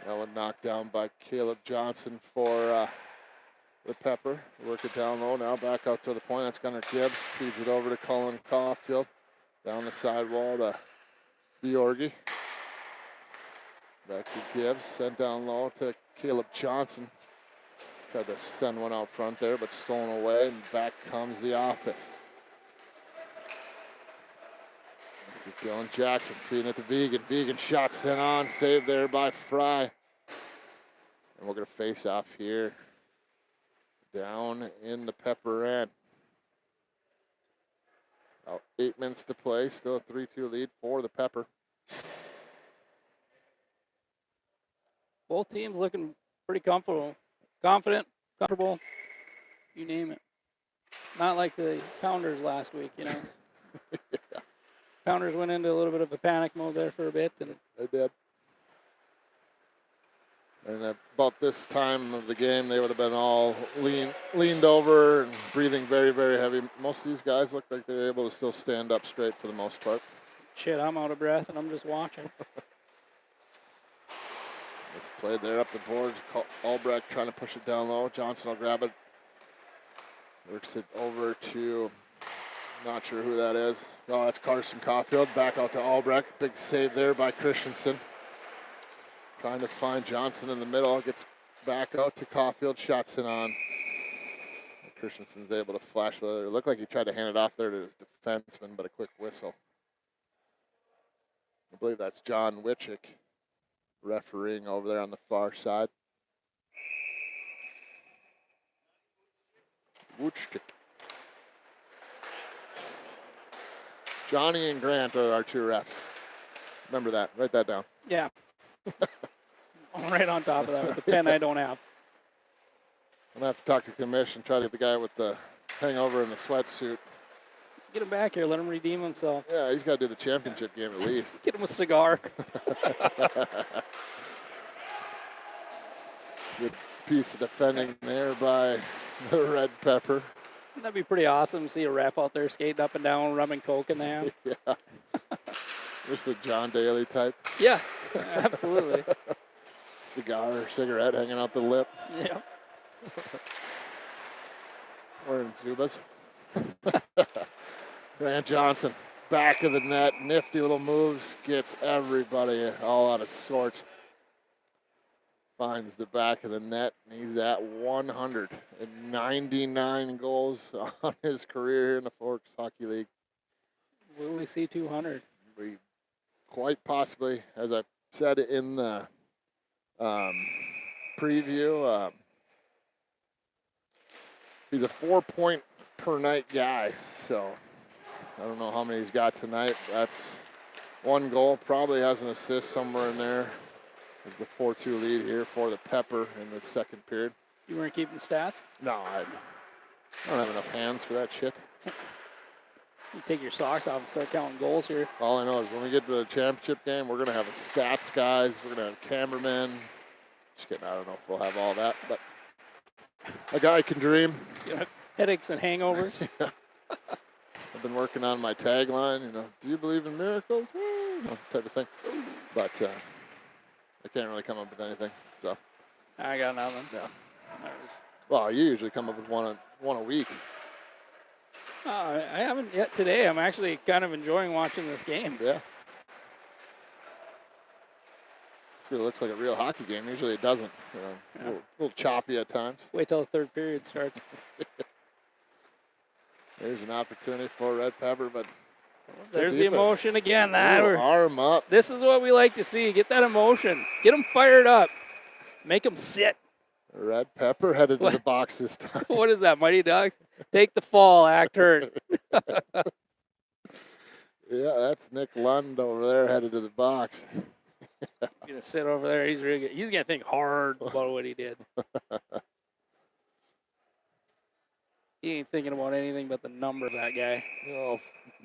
That one knocked down by Caleb Johnson for the Pepper. Work it down low now, back out to the point. That's Gunnar Gibbs. Feeds it over to Colin Caulfield. Down the sidewall to Bjorgi. Back to Gibbs. Sent down low to Caleb Johnson. Tried to send one out front there, but stolen away, and back comes the Office. This is Dylan Jackson feeding it to Vegan. Vegan shot sent on, saved there by Fry. And we're going to face off here down in the Pepper end. About 8 minutes to play, still a 3-2 lead for the Pepper. Both teams looking pretty comfortable, confident, comfortable, you name it. Not like the Pounders last week, you know. Yeah, Pounders went into a little bit of a panic mode there for a bit, and they did. And about this time of the game, they would have been all leaned over and breathing very, very heavy. Most of these guys look like they're able to still stand up straight for the most part. shit, I'm out of breath, and I'm just watching. It's played there up the board. Albrecht trying to push it down low. Johnson will grab it. Works it over to, not sure who that is. Oh, that's Carson Caulfield. Back out to Albrecht. Big save there by Christensen. Trying to find Johnson in the middle. Gets back out to Caulfield. Shots in on. Christensen's able to flash with it. It looked like he tried to hand it off there to his defenseman, but a quick whistle. I believe that's John Witchick refereeing over there on the far side. Witchick. Johnny and Grant are our two refs. Remember that. Write that down. Yeah. I'm right on top of that with the pen I don't have. I'm going to have to talk to the commission, try to get the guy with the hangover and the sweatsuit. Get him back here. Let him redeem himself. Yeah, he's got to do the championship game at least. Get him a cigar. Good piece of defending there by the Red Pepper. That'd be pretty awesome to see a ref out there skating up and down, rubbing Coke in the hand. Yeah. Just a John Daly type. Yeah, absolutely. Cigar or cigarette hanging out the lip. Yeah. Wearing Zubas. Grant Johnson, back of the net, nifty little moves, gets everybody all out of sorts. Finds the back of the net, and he's at 199 goals on his career here in the Forks Hockey League. Will we see 200? We quite possibly, as I said in the preview, he's a 4-point per night guy, so I don't know how many he's got tonight. That's one goal, probably has an assist somewhere in there. It's the 4-2 lead here for the Pepper in the second period. You weren't keeping stats? No, I don't have enough hands for that shit. You take your socks off and start counting goals here. All I know is when we get to the championship game, we're going to have a stats guys. We're going to have cameramen. Just kidding. I don't know if we'll have all that, but a guy can dream. You know, headaches and hangovers. I've been working on my tagline, do you believe in miracles? Type of thing. But I can't really come up with anything. So I got nothing. yeah. Nervous. Well, you usually come up with one a week. I haven't yet today. I'm actually kind of enjoying watching this game. Yeah. So it looks like a real hockey game. Usually it doesn't. A little choppy at times. Wait till the third period starts. There's an opportunity for Red Pepper, but There's the defense. emotion again. Ooh, arm up. This is what we like to see. Get that emotion. Get them fired up. Make them sit. Red Pepper headed to What? the box this time. What is that, Mighty Ducks? Take the fall, act hurt. Yeah, that's Nick Lund over there headed to the box. He's gonna sit over there. He's gonna think hard about what he did. He ain't thinking about anything but the number of that guy.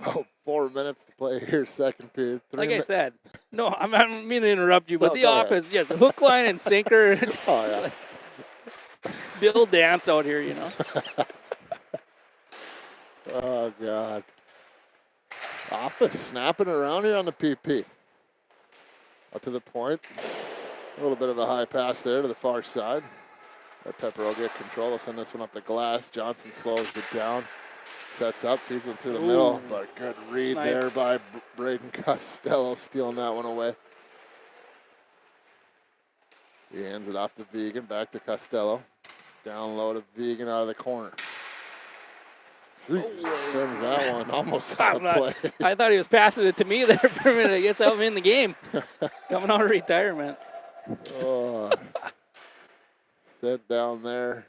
About 4 minutes to play here, second period. Like I said, no, I don't mean to interrupt you, but No, The go ahead. Office, yes, hook, line, and sinker. Oh, yeah. Bill Dance out here, Oh, God. Office snapping around here on the PP. Up to the point. A little bit of a high pass there to the far side. That Pepper will get control. They'll send this one up the glass. Johnson slows it down. Sets up, feeds one through the middle, Ooh. but good read Snipe. there by Braden Costello, stealing that one away. He hands it off to Vegan, back to Costello. Down low to Vegan out of the corner. Sends that one almost out of play. I thought he was passing it to me there for a minute. I guess I'm in the game. Coming out of retirement. Oh. Sent down there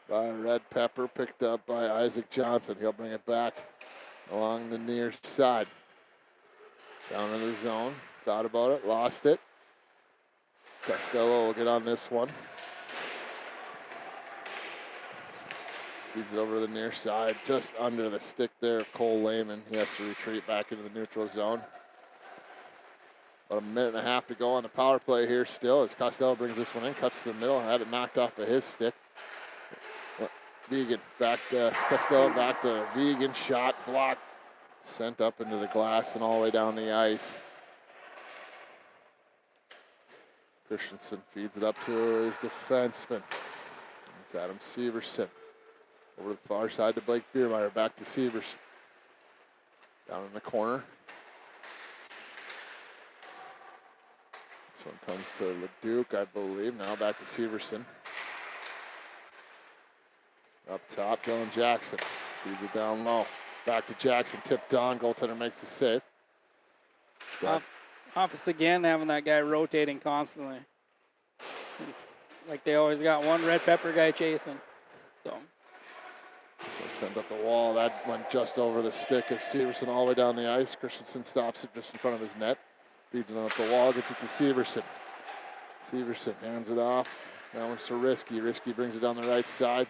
by Red Pepper, picked up by Isaac Johnson. He'll bring it back along the near side. Down in the zone, thought about it, lost it. Costello will get on this one. Feeds it over to the near side, just under the stick there of Cole Lehman. He has to retreat back into the neutral zone. About a minute and a half to go on the power play here still as Costello brings this one in, cuts to the middle, had it knocked off of his stick. Vegan back to Costello, back to Vegan, shot, blocked, sent up into the glass and all the way down the ice. Christensen feeds it up to his defenseman. It's Adam Severson. Over the far side to Blake Biermeyer, back to Severson. Down in the corner. This one comes to LeDuc, I believe. Now back to Severson. Up top, Dylan Jackson. Feeds it down low. Back to Jackson, tipped on. Goaltender makes the save. Office again, having that guy rotating constantly. It's like they always got one Red Pepper guy chasing. So send up the wall. That went just over the stick of Severson all the way down the ice. Christensen stops it just in front of his net. Feeds it up the wall, gets it to Severson. Severson hands it off. That one's to Risky. Risky brings it down the right side.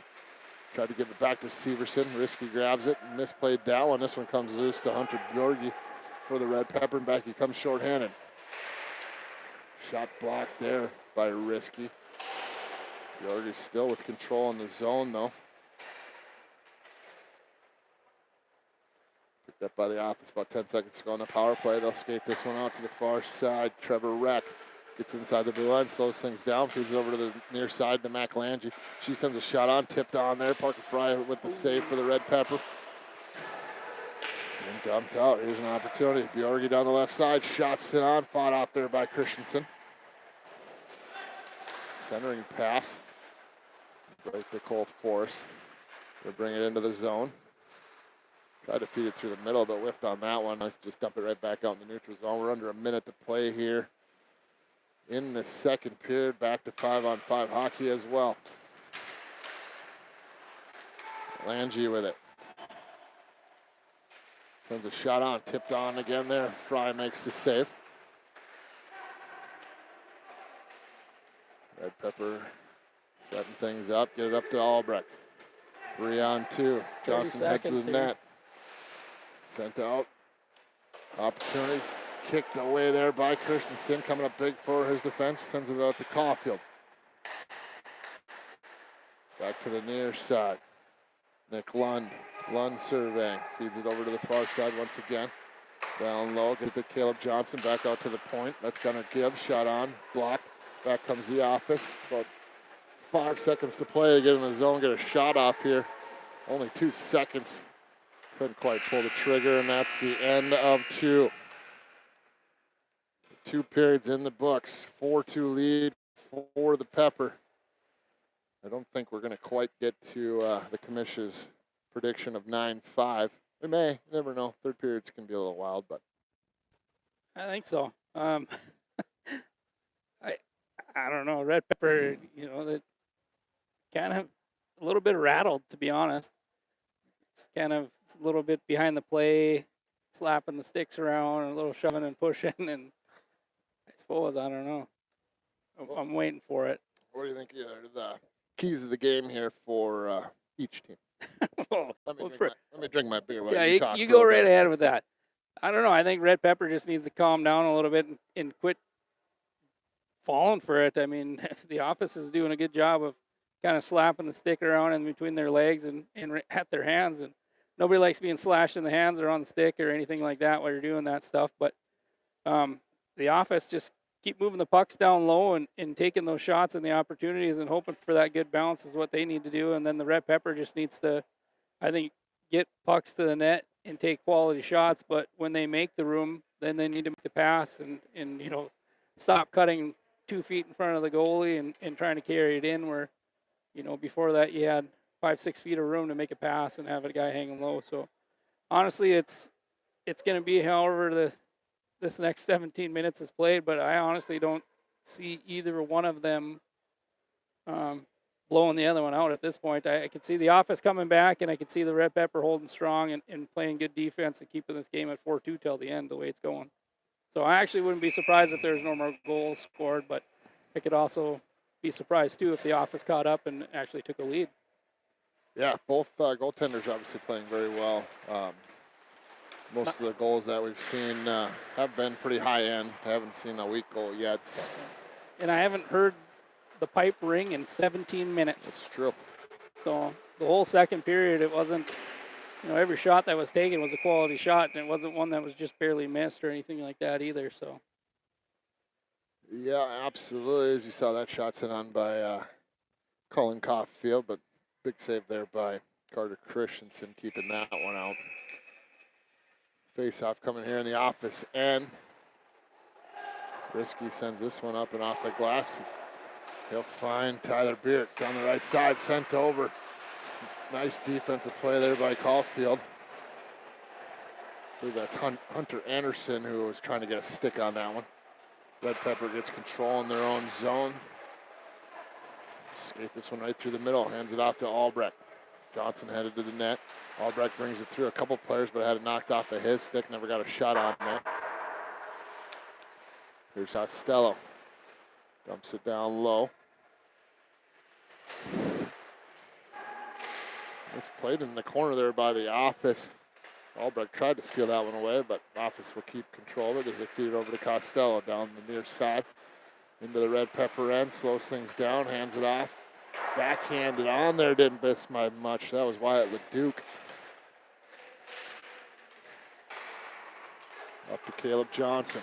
Tried to give it back to Severson. Risky grabs it and misplayed that one. This one comes loose to Hunter Bjorgi for the Red Pepper, and back he comes shorthanded. Shot blocked there by Risky. Bjorgi still with control in the zone though. Picked up by the Office about 10 seconds to go on the power play. They'll skate this one out to the far side. Trevor Reck gets inside the blue line, slows things down, feeds it over to the near side to McLangy. She sends a shot on, tipped on there. Parker Fry with the save for the Red Pepper. And dumped out. Here's an opportunity. Bjorgi down the left side, shots it on, fought off there by Christensen. Centering pass. Right to Cole Force. They'll bring it into the zone. Tried to feed it through the middle, but whiffed on that one. Let's just dump it right back out in the neutral zone. We're under a minute to play here in the second period. Back to 5-on-5 hockey as well. Lange with it. Sends a shot on, tipped on again there. Fry makes the save. Red Pepper setting things up, get it up to Albrecht. 3-on-2. Johnson heads to the net. Sent out. Opportunity kicked away there by Christensen. Coming up big for his defense. Sends it out to Caulfield. Back to the near side. Nick Lund. Lund surveying. Feeds it over to the far side once again. Down low. Get to Caleb Johnson. Back out to the point. That's Gunnar Gibbs. Shot on. Blocked. Back comes the Office. About 5 seconds to play. They get in the zone. Get a shot off here. Only 2 seconds. Couldn't quite pull the trigger, and that's the end of 2. 2 periods in the books. 4-2 lead for the Pepper. I don't think we're going to quite get to the commission's prediction of 9-5. We may. You never know. Third periods can be a little wild, but I think so. I don't know. Red Pepper, that kind of a little bit rattled, to be honest. It's kind of a little bit behind the play, slapping the sticks around, a little shoving and pushing, and I suppose, I don't know. I'm waiting for it. what do you think are the keys of the game here for each team? Let me drink my beer while you talk. You go right ahead with that. I don't know. I think Red Pepper just needs to calm down a little bit and quit falling for it. I mean, the Office is doing a good job of kind of slapping the stick around in between their legs and at their hands. And nobody likes being slashed in the hands or on the stick or anything like that while you're doing that stuff. But the Office just keep moving the pucks down low and taking those shots and the opportunities and hoping for that good bounce is what they need to do. And then the Red Pepper just needs to, I think, get pucks to the net and take quality shots, but when they make the room, then they need to make the pass and stop cutting 2 feet in front of the goalie and trying to carry it in where, before that you had 5-6 feet of room to make a pass and have a guy hanging low. So honestly, it's going to be however this next 17 minutes is played, but I honestly don't see either one of them blowing the other one out at this point. I can see the Office coming back, and I can see the Red Pepper holding strong and playing good defense and keeping this game at 4-2 till the end, the way it's going. So I actually wouldn't be surprised if there's no more goals scored, but I could also be surprised, too, if the Office caught up and actually took a lead. Yeah, both goaltenders obviously playing very well. Most of the goals that we've seen have been pretty high end. I haven't seen a weak goal yet. So. And I haven't heard the pipe ring in 17 minutes. That's true. So the whole second period, it wasn't, every shot that was taken was a quality shot, and it wasn't one that was just barely missed or anything like that either. So. Yeah, absolutely. As you saw, that shot sent on by Colin Caulfield, but big save there by Carter Christensen, keeping that one out. Face-off coming here in the Office, and Risky sends this one up and off the glass. He'll find Tyler Beard down the right side, sent over. Nice defensive play there by Caulfield. I believe that's Hunter Anderson who was trying to get a stick on that one. Red Pepper gets control in their own zone. Skate this one right through the middle, hands it off to Albrecht. Johnson headed to the net. Albrecht brings it through a couple players, but had it knocked off of his stick. Never got a shot on that. Here's Costello. Dumps it down low. It's played in the corner there by the Office. Albrecht tried to steal that one away, but Office will keep control of it as they feed it over to Costello down the near side. Into the Red Pepper end, slows things down, hands it off. Backhanded on there, didn't miss by much. That was Wyatt Leduc. Up to Caleb Johnson.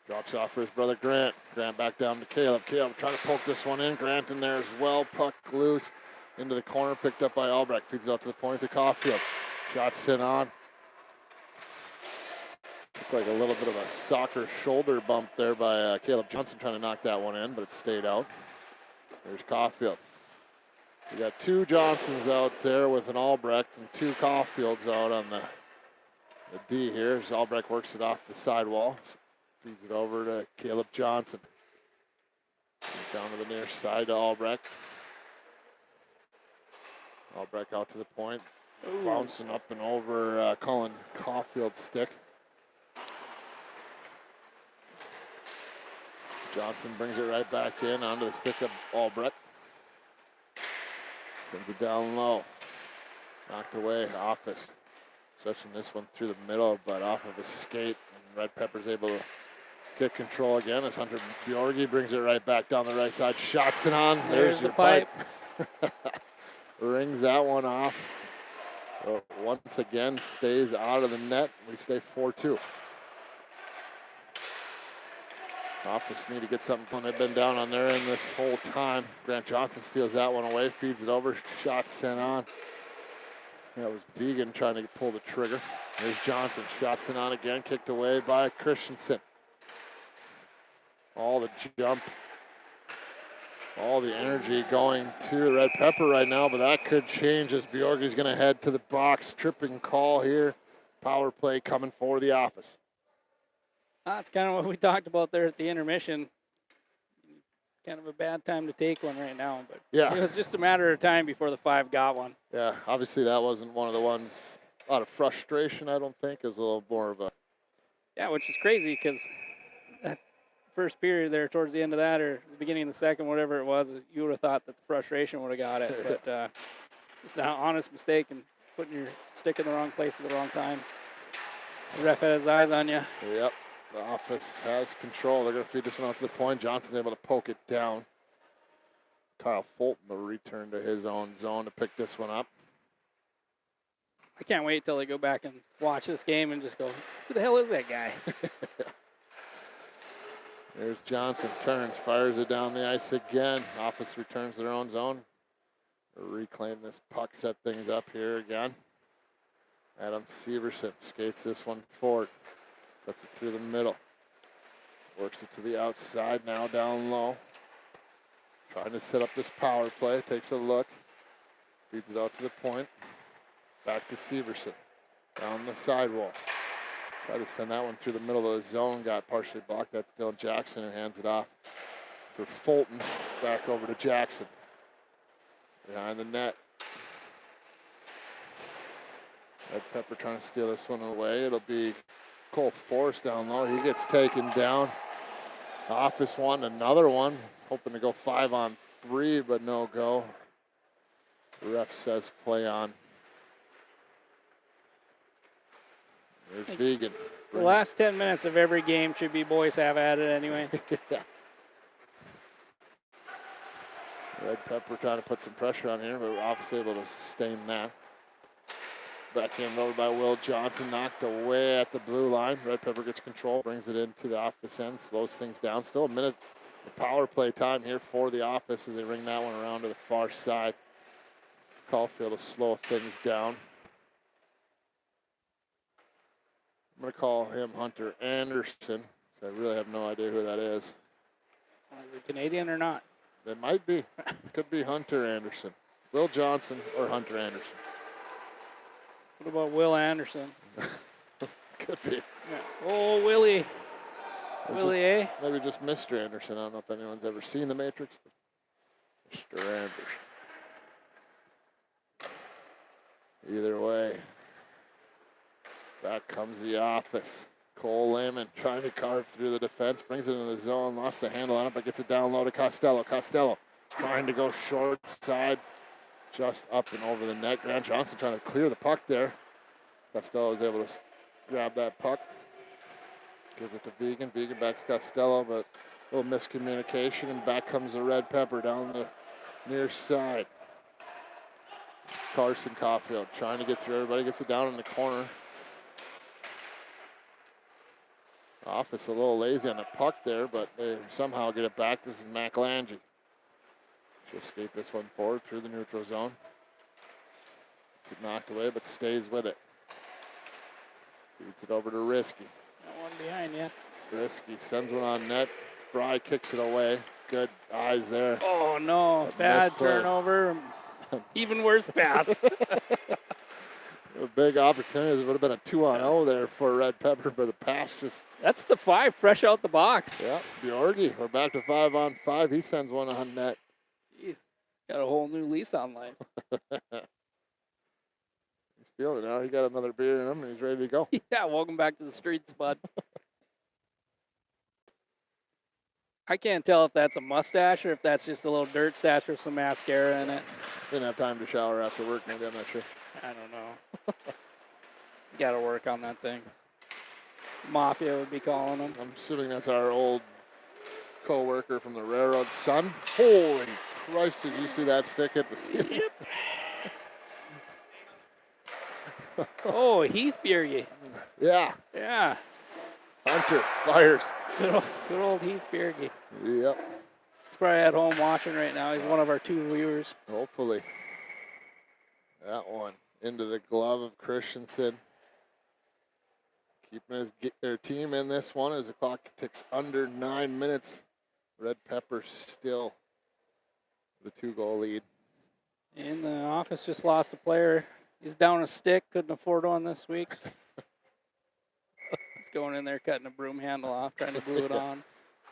Drops off for his brother Grant. Grant back down to Caleb. Caleb trying to poke this one in. Grant in there as well. Puck loose into the corner, picked up by Albrecht. Feeds it out to the point to Caulfield. Shot sent on. Looked like a little bit of a soccer shoulder bump there by Caleb Johnson trying to knock that one in, but it stayed out. There's Caulfield. We got two Johnsons out there with an Albrecht and two Caulfields out on the D here as Albrecht works it off the sidewall. Feeds it over to Caleb Johnson. Down to the near side to Albrecht. Albrecht out to the point. Ooh. Bouncing up and over Colin Caulfield's stick. Johnson brings it right back in onto the stick of Albrecht. Sends it down low. Knocked away, Office. Stretching this one through the middle, but off of his skate. And Red Pepper's able to get control again as Hunter Bjorgi brings it right back down the right side. Shots it on. There's your pipe. Rings that one off. So once again, stays out of the net. We stay 4-2. Office need to get something when they've been down on their end this whole time. Grant Johnson steals that one away, feeds it over. Shot sent on. That was Vegan trying to pull the trigger. There's Johnson. Shot sent on again, kicked away by Christensen. All the jump, all the energy going to Red Pepper right now, but that could change as Bjorgi's going to head to the box. Tripping call here. Power play coming for the Office. That's kind of what we talked about there at the intermission. Kind of a bad time to take one right now, but yeah, it was just a matter of time before the Five got one. Yeah, obviously that wasn't one of the ones out of frustration, I don't think. It was a little more of a... Yeah, which is crazy because that first period there towards the end of that or the beginning of the second, whatever it was, you would have thought that the frustration would have got it. But it's an honest mistake and putting your stick in the wrong place at the wrong time. The ref had his eyes on you. Yep. The Office has control. They're going to feed this one out to the point. Johnson's able to poke it down. Kyle Fulton, the return to his own zone to pick this one up. I can't wait till they go back and watch this game and just go, who the hell is that guy? There's Johnson, turns, fires it down the ice again. Office returns to their own zone. Reclaim this puck, set things up here again. Adam Severson skates this one forward. Puts it through the middle. Works it to the outside now, down low. Trying to set up this power play. Takes a look. Feeds it out to the point. Back to Severson. Down the sidewall. Tried to send that one through the middle of the zone. Got partially blocked. That's Dylan Jackson who hands it off for Fulton. Back over to Jackson. Behind the net. Red Pepper trying to steal this one away. It'll be Cole Forrest down low. He gets taken down. Office one, another one. Hoping to go 5-on-3, but no go. The ref says play on. There's Vegan. The last 10 minutes of every game should be boys have at it anyway. Yeah. Red Pepper trying to put some pressure on here, but Office able to sustain that. Backhand over by Will Johnson, knocked away at the blue line. Red Pepper gets control, brings it into the Office end, slows things down. Still a minute of power play time here for the Office as they ring that one around to the far side. Caulfield to slow things down. I'm going to call him Hunter Anderson, so I really have no idea who that is. Is it Canadian or not? It might be. Could be Hunter Anderson. Will Johnson or Hunter Anderson. What about Will Anderson? Could be. Yeah. Oh, Willie. Or Willie, eh? Maybe just Mr. Anderson. I don't know if anyone's ever seen The Matrix. But Mr. Anderson. Either way, back comes the Office. Cole Lehman trying to carve through the defense, brings it into the zone, lost the handle on it, but gets it down low to Costello. Costello trying to go short side, just up and over the net. Grant Johnson trying to clear the puck there. Costello was able to grab that puck. Give it to Vegan. Vegan back to Costello, but a little miscommunication, and back comes the Red Pepper down the near side. It's Carson Caulfield trying to get through everybody, gets it down in the corner. Office a little lazy on the puck there, but they somehow get it back. This is McLangy. Just skate this one forward through the neutral zone. It's knocked away, but stays with it. Feeds it over to Risky. Got one behind you. Risky sends one on net. Fry kicks it away. Good eyes there. Oh, no. A Bad misplay. turnover. Even worse pass. A big opportunity. It would have been a 2-on-0 there for Red Pepper, but the pass just... That's the 5 fresh out the box. Yeah, Bjorgi. We're back to 5-on-5. He sends one on net. Jeez. Got a whole new lease on life. He's feeling it now. He got another beer in him, and he's ready to go. Yeah, welcome back to the streets, bud. I can't tell if that's a mustache or if that's just a little dirt stash with some mascara in it. Didn't have time to shower after work, maybe. I'm not sure. I don't know. He's got to work on that thing. Mafia would be calling him. I'm assuming that's our old co-worker from the Railroad Sun. Holy Christ, did you see that stick hit the ceiling? Oh, Heath Bjerge. Yeah, Yeah. Hunter fires. Good old Heath Bjerge. Yep, He's probably at home watching right now. He's one of our 2 viewers. hopefully. That one into the glove of Christensen. Keeping their team in this one as the clock ticks under 9 minutes. Red Pepper still the 2-goal lead. And the Office just lost a player. He's down a stick. Couldn't afford one this week. He's going in there cutting a broom handle off, trying to glue it on.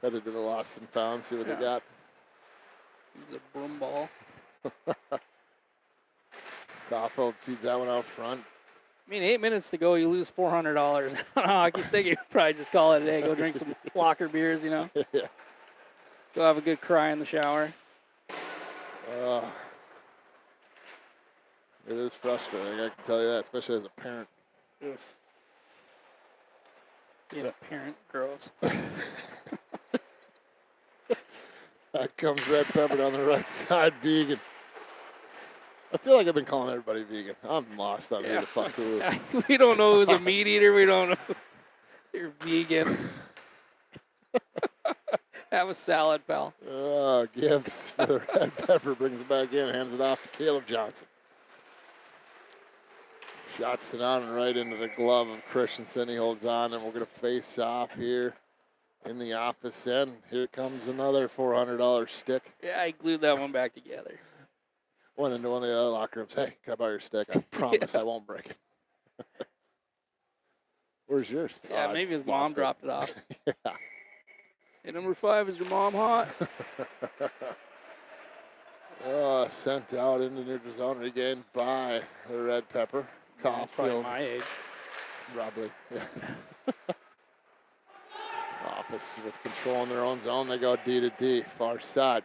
Headed to the lost and found, see what they got. He's a broom ball. Caulfield feeds that one out front. I mean, 8 minutes to go, you lose $400 on a hockey stick. You probably just call it a day. Go drink some locker beers, you know. Yeah. Go have a good cry in the shower. It is frustrating, I can tell you that, especially as a parent. Oof. Being a parent, gross. That comes Red Pepper down the right side, Vegan. I feel like I've been calling everybody vegan. I'm lost on who the fuck who. We don't know who's a meat eater. We don't know. You're vegan. Have a salad, pal. Gibbs for the Red Pepper brings it back in, hands it off to Caleb Johnson. Shots it on right into the glove of Christensen. He holds on, and we're going to face off here in the office end. Here comes another $400 stick. Yeah, I glued that one back together. Went into one of the other locker rooms. Hey, can I borrow your stick? I promise I won't break it. Where's yours? Yeah, maybe his mom lost it. dropped it off. Yeah. Hey, number 5, is your mom hot? Sent out into neutral zone, regained by the Red Pepper. That's probably Caulfield, my age. probably. Yeah. Office with control in their own zone. They go D to D, far side.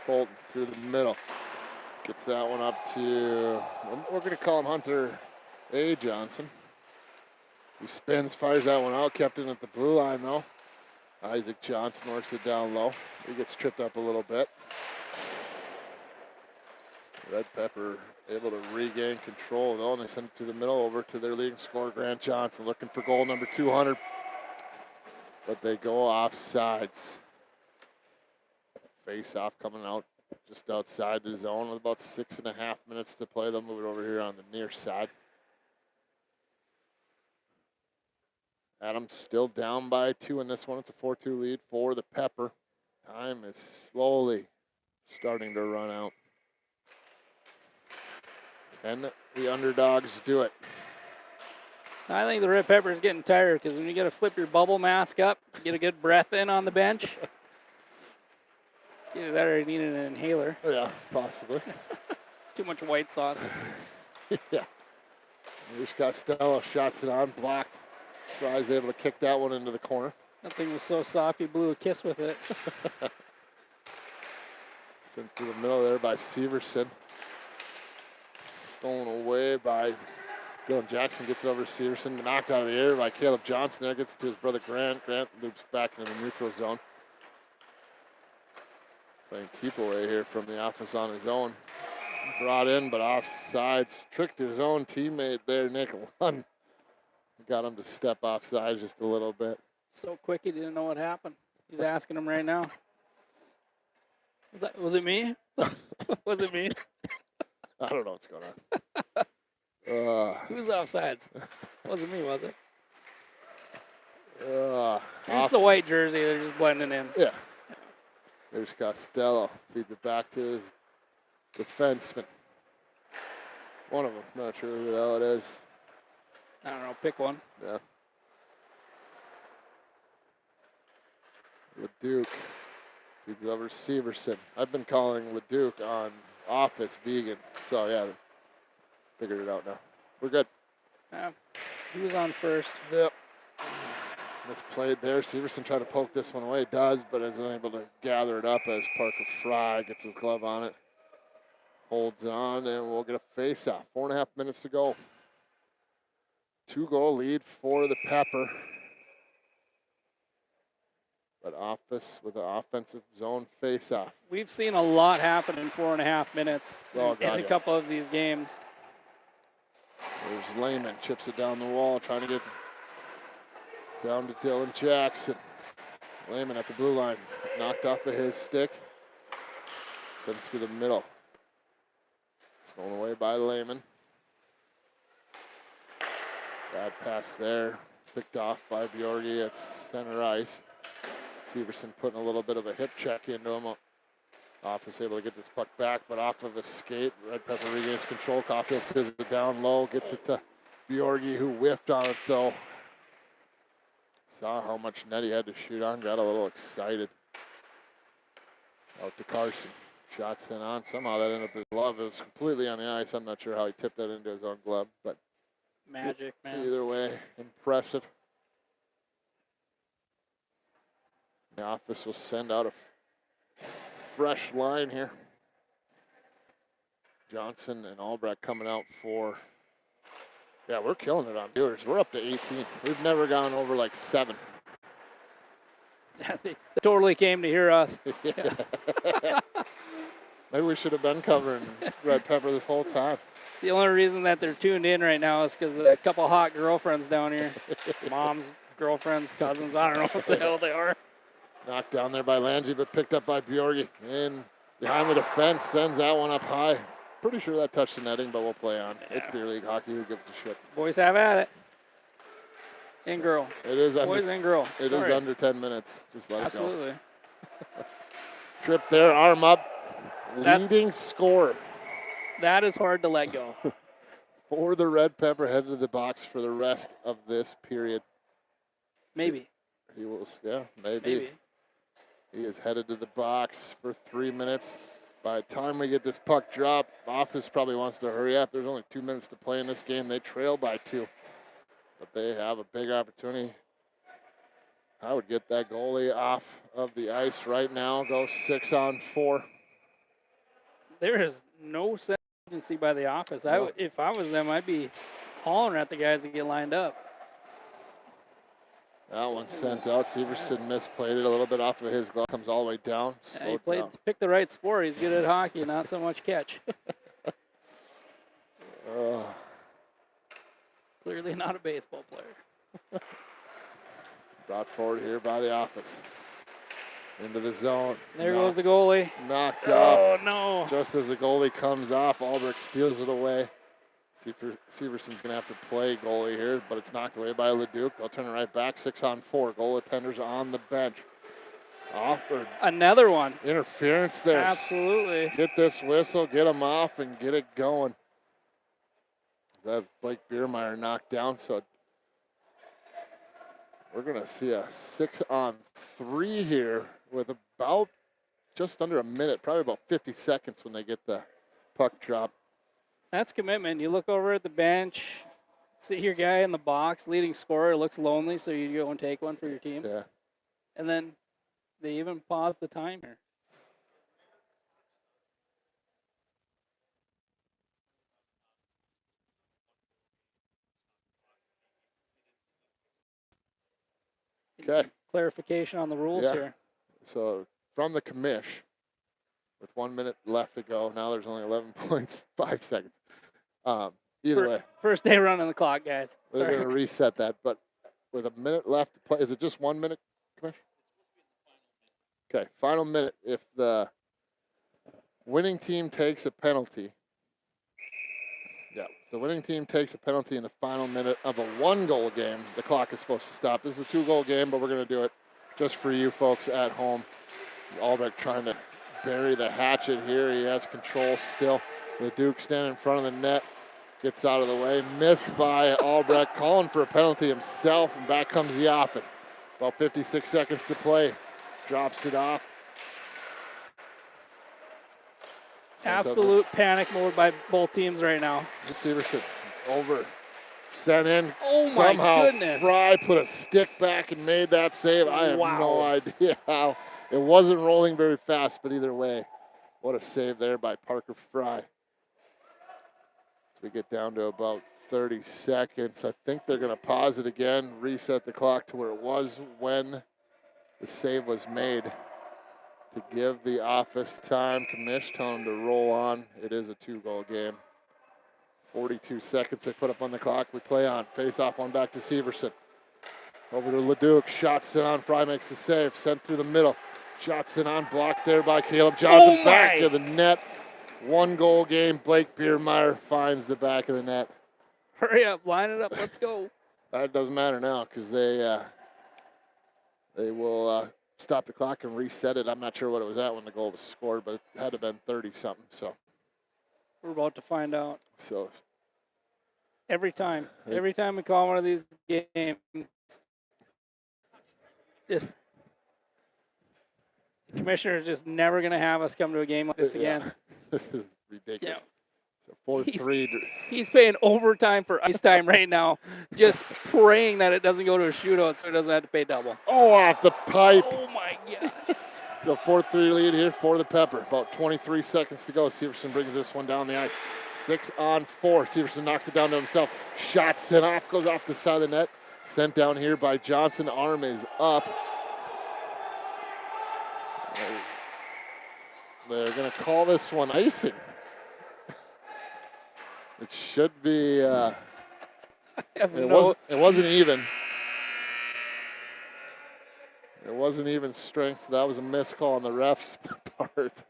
Fulton through the middle. Gets that one up to, we're going to call him Hunter A. Johnson. He spins, fires that one out, kept it at the blue line though. Isaac Johnson works it down low. He gets tripped up a little bit. Red Pepper able to regain control though, and they send it through the middle over to their leading scorer, Grant Johnson, looking for goal number 200. But they go off sides. Face off coming out just outside the zone with about 6.5 minutes to play. They'll move it over here on the near side. Adams still down by 2 in this one. It's a 4-2 lead for the Pepper. Time is slowly starting to run out. Can the underdogs do it? I think the Red Pepper is getting tired because when you got to flip your bubble mask up, get a good breath in on the bench. Either that or you need an inhaler. Yeah, possibly. Too much white sauce. Yeah. Here's Costello, shots it on, blocked. Fry's able to kick that one into the corner. That thing was so soft, he blew a kiss with it. Sent through the middle there by Severson. Stolen away by Dylan Jackson. Gets it over to Severson. Knocked out of the air by Caleb Johnson there. Gets it to his brother Grant. Grant loops back into the neutral zone. Playing keep away here from the offense on his own. Brought in, but offsides. Tricked his own teammate there, Nick Lund. Got him to step offside just a little bit. So quick, he didn't know what happened. He's asking him right now. Was it me? Was it me? I don't know what's going on. Who's offsides? Wasn't me, was it? It's It's the white jersey. They're just blending in. Yeah. There's Costello. Feeds it back to his defenseman. One of them. Not sure who the hell it is. I don't know. Pick one. Yeah. LeDuc feeds it over to Severson. I've been calling LeDuc on Office vegan. So, yeah, figured it out now. We're good. He was on first. Yep. Misplayed there. Severson tried to poke this one away. Does, but is unable to gather it up as Parker Fry gets his glove on it. Holds on, and we'll get a face-off. 4.5 minutes to go. 2-goal lead for the Pepper. But Office with an offensive zone face-off. We've seen a lot happen in 4.5 minutes Oh, in God, a yeah. couple of these games. There's Lehman, chips it down the wall, trying to get down to Dylan Jackson. Lehman at the blue line, knocked off of his stick. Sent through the middle. Stolen away by Lehman. Bad pass there, picked off by Bjorgi at center ice. Severson putting a little bit of a hip check into him. Office able to get this puck back, but off of a skate. Red Pepper regains control. Caulfield fills it down low, gets it to Bjorgi, who whiffed on it though. Saw how much net he had to shoot on, got a little excited. Out to Carson. Shot sent on. Somehow that ended up his glove. It was completely on the ice. I'm not sure how he tipped that into his own glove, but Magic, man. either way, impressive. The Office will send out a fresh line here. Johnson and Albrecht coming out for, yeah, we're killing it on viewers. We're up to 18. We've never gone over like 7. They totally came to hear us. Maybe we should have been covering Red Pepper this whole time. The only reason that they're tuned in right now is because of a couple hot girlfriends down here. Moms, girlfriends, cousins, I don't know what the hell they are. Knocked down there by Lange, but picked up by Bjorgi. In behind the defense, sends that one up high. pretty sure that touched the netting, but we'll play on. It's beer league hockey. Who gives a shit? Boys have at it. And girl. It is Boys under, and girl. it is Sorry. under 10 minutes. Just let Absolutely. it go. Trip there, arm up. That- Leading scorer That is hard to let go. for the Red Pepper headed to the box for the rest of this period. Maybe. He will, yeah, Maybe. He is headed to the box for 3 minutes. By the time we get this puck drop, Office probably wants to hurry up. There's only 2 minutes to play in this game. They trail by 2. But they have a big opportunity. I would get that goalie off of the ice right now. Go 6-on-4. There is no sense of urgency by the Office. No. If I was them, I'd be hollering at the guys that get lined up. That one's sent out. Severson misplayed it a little bit off of his glove. Comes all the way down. Yeah, he picked the right sport. He's good at hockey, not so much catch. Clearly not a baseball player. Brought forward here by the Office. Into the zone. There goes the goalie. Knocked Oh, off. no. Just as the goalie comes off, Albrecht steals it away. Severson's going to have to play goalie here, but it's knocked away by Leduc. They'll turn it right back. 6-on-4. Goaltenders on the bench. Another one. Interference there. Absolutely. Get this whistle, get him off, and get it going. That Blake Biermeyer knocked down, so we're going to see a 6-on-3 here with about just under a minute, probably about 50 seconds when they get the puck drop. That's commitment. You look over at the bench, see your guy in the box, leading scorer, looks lonely, so you go and take one for your team. Yeah. And then they even pause the timer. Get Okay. some clarification on the rules Yeah. here. So from the commish, with 1 minute left to go, now there's only 11.5 seconds. Either way, First day running the clock, guys. they're Sorry. going to reset that. But with a minute left to play, is it just 1 minute, commish? Okay, final minute. If the winning team takes a penalty, if the winning team takes a penalty in the final minute of a 1-goal game, the clock is supposed to stop. This is a 2-goal game, but we're going to do it just for you folks at home. Albrecht trying to bury the hatchet here. He has control still. The Duke standing in front of the net. Gets out of the way. Missed by Albrecht. Calling for a penalty himself, and back comes the Office. About 56 seconds to play. Drops it off. Absolute panic mode by both teams right now. Severson over. Sent in. Oh, my Somehow goodness. Fry put a stick back and made that save. I have Wow. no idea how. It wasn't rolling very fast, but either way, what a save there by Parker Fry. As we get down to about 30 seconds, I think they're going to pause it again, reset the clock to where it was when the save was made to give the Office time. Commish telling them to roll on. It is a 2-goal game. 42 seconds they put up on the clock. We play on. Face off one back to Severson. Over to Leduc. Shots it on. Fry makes the save. Sent through the middle. Shots it on. Blocked there by Caleb Johnson. Oh back my. to the net. 1-goal game. Blake Biermeyer finds the back of the net. Hurry up, line it up, let's go. That doesn't matter now because they will stop the clock and reset it. I'm not sure what it was at when the goal was scored, but it had to have been 30-something. We're about to find out. So Every time we call one of these games, just the commissioner's just never going to have us come to a game like this again. yeah, this is ridiculous. Yeah. So 4-3. He's paying overtime for ice time right now, just praying that it doesn't go to a shootout so he doesn't have to pay double. Oh, off the pipe. Oh, my God. The 4-3 lead here for the Pepper. About 23 seconds to go. Severson brings this one down the ice. 6-on-4. Severson knocks it down to himself. Shot sent off. Goes off the side of the net. Sent down here by Johnson. Arm is up. They're going to call this one icing. It should be. It wasn't even. It wasn't even strength. So that was a missed call on the ref's part.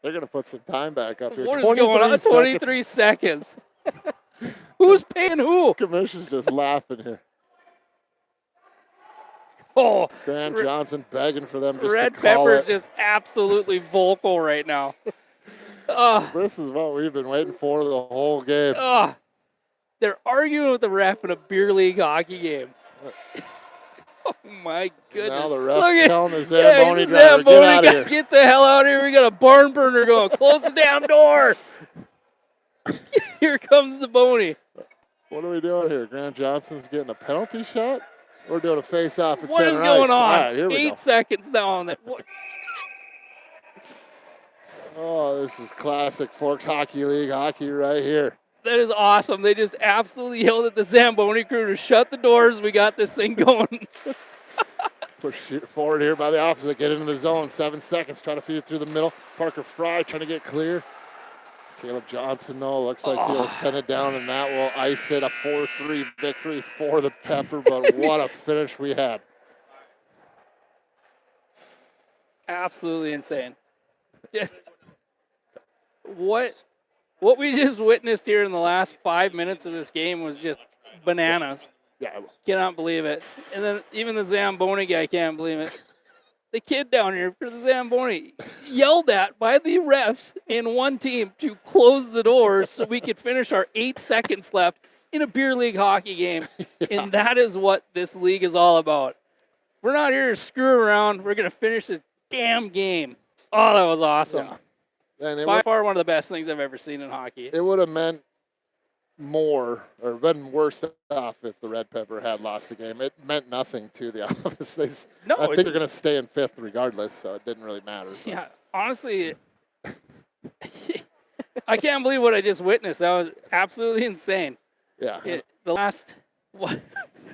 They're going to put some time back up here. What is going on? 23 seconds. Who's paying who? Commission's just laughing here. Oh, Grant Johnson begging for them just Red to call Pepper it. is just absolutely vocal right now. This is what we've been waiting for the whole game. They're arguing with the ref in a beer league hockey game. Oh my goodness! Now the ref Look at telling the Zamboni driver, Zamboni, get out of here. get the hell out of here. We got a barn burner going. Close the damn door. Here comes the Boney. What are we doing here? Grant Johnson's getting a penalty shot? We're doing a face-off at What center is going ice. on? All right, here we 8 go. seconds now on that. Oh, this is classic Forks Hockey League hockey right here. That is awesome. They just absolutely yelled at the Zamboni crew to shut the doors. We got this thing going. Push forward here by the opposite. Get into the zone. 7 seconds. Try to feed it through the middle. Parker Fry trying to get clear. Caleb Johnson, though, looks like he'll send it down, and that will ice it. A 4-3 victory for the Pepper, but what a finish we had. Absolutely insane. Just what we just witnessed here in the last 5 minutes of this game was just bananas. Yeah, Cannot believe it. And then even the Zamboni guy can't believe it. The kid down here for the Zamboni yelled at by the refs in one team to close the doors so we could finish our 8 seconds left in a beer league hockey game. And that is what this league is all about. We're not here to screw around. We're going to finish this damn game. Oh, that was awesome. yeah. And it By would, far one of the best things I've ever seen in hockey. it would have meant more or been worse off if the Red Pepper had lost the game. It meant nothing to the office. No, I think it- they're going to stay in fifth regardless, so it didn't really matter. So. Yeah, honestly, I can't believe what I just witnessed. That was absolutely insane. Yeah. The last, what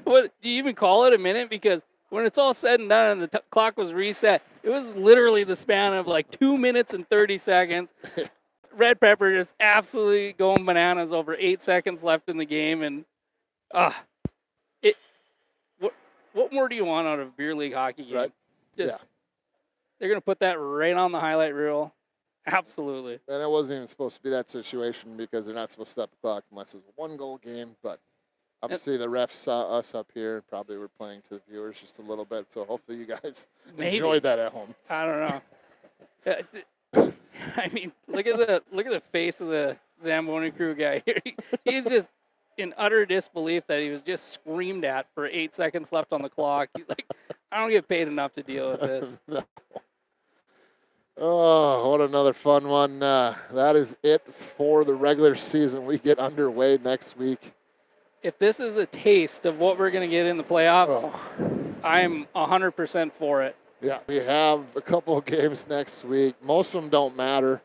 do you even call it a minute? Because when it's all said and done and the clock was reset, it was literally the span of like 2 minutes and 30 seconds. Red Pepper just absolutely going bananas over 8 seconds left in the game. And what more do you want out of a beer league hockey game? Right. Just, They're going to put that right on the highlight reel. Absolutely. And it wasn't even supposed to be that situation because they're not supposed to stop the clock unless it's a 1-goal game. But obviously the refs saw us up here and probably were playing to the viewers just a little bit. So hopefully you guys Maybe. enjoyed that at home. I don't know. I mean, look at the face of the Zamboni crew guy here. He's just in utter disbelief that he was just screamed at for 8 seconds left on the clock. He's like, I don't get paid enough to deal with this. Oh, what another fun one. That is it for the regular season. We get underway next week. If this is a taste of what we're going to get in the playoffs, I'm 100% for it. Yeah, we have a couple of games next week. Most of them don't matter.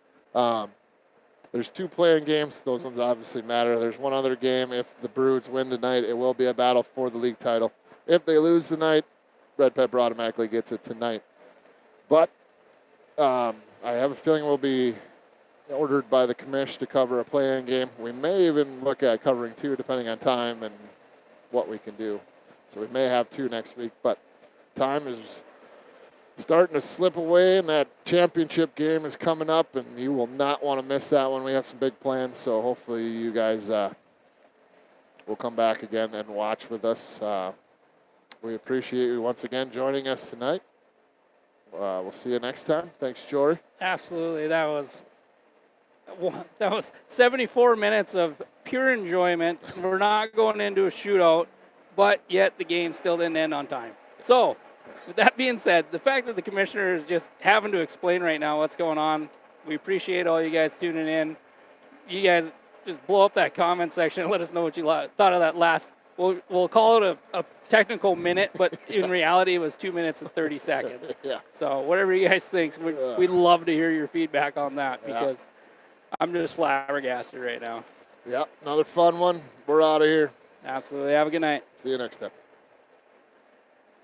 There's 2 playing games. Those ones obviously matter. There's one other game. If the Brewers win tonight, it will be a battle for the league title. If they lose tonight, Red Pepper automatically gets it tonight. But I have a feeling we'll be ordered by the commish to cover a play-in game. We may even look at covering 2 depending on time and what we can do. So we may have 2 next week, but time is starting to slip away, and that championship game is coming up, and you will not want to miss that one. We have some big plans, so hopefully you guys will come back again and watch with us. We appreciate you once again joining us tonight. We'll see you next time. Thanks, Jory. Absolutely. That was 74 minutes of pure enjoyment. We're not going into a shootout, but yet the game still didn't end on time. So, with that being said, the fact that the commissioner is just having to explain right now what's going on, we appreciate all you guys tuning in. You guys just blow up that comment section and let us know what you thought of that last. We'll call it a technical minute, but in reality, it was 2 minutes and 30 seconds. Yeah. So whatever you guys think, we'd love to hear your feedback on that because I'm just flabbergasted right now. Yep, another fun one. We're out of here. Absolutely. Have a good night. See you next time.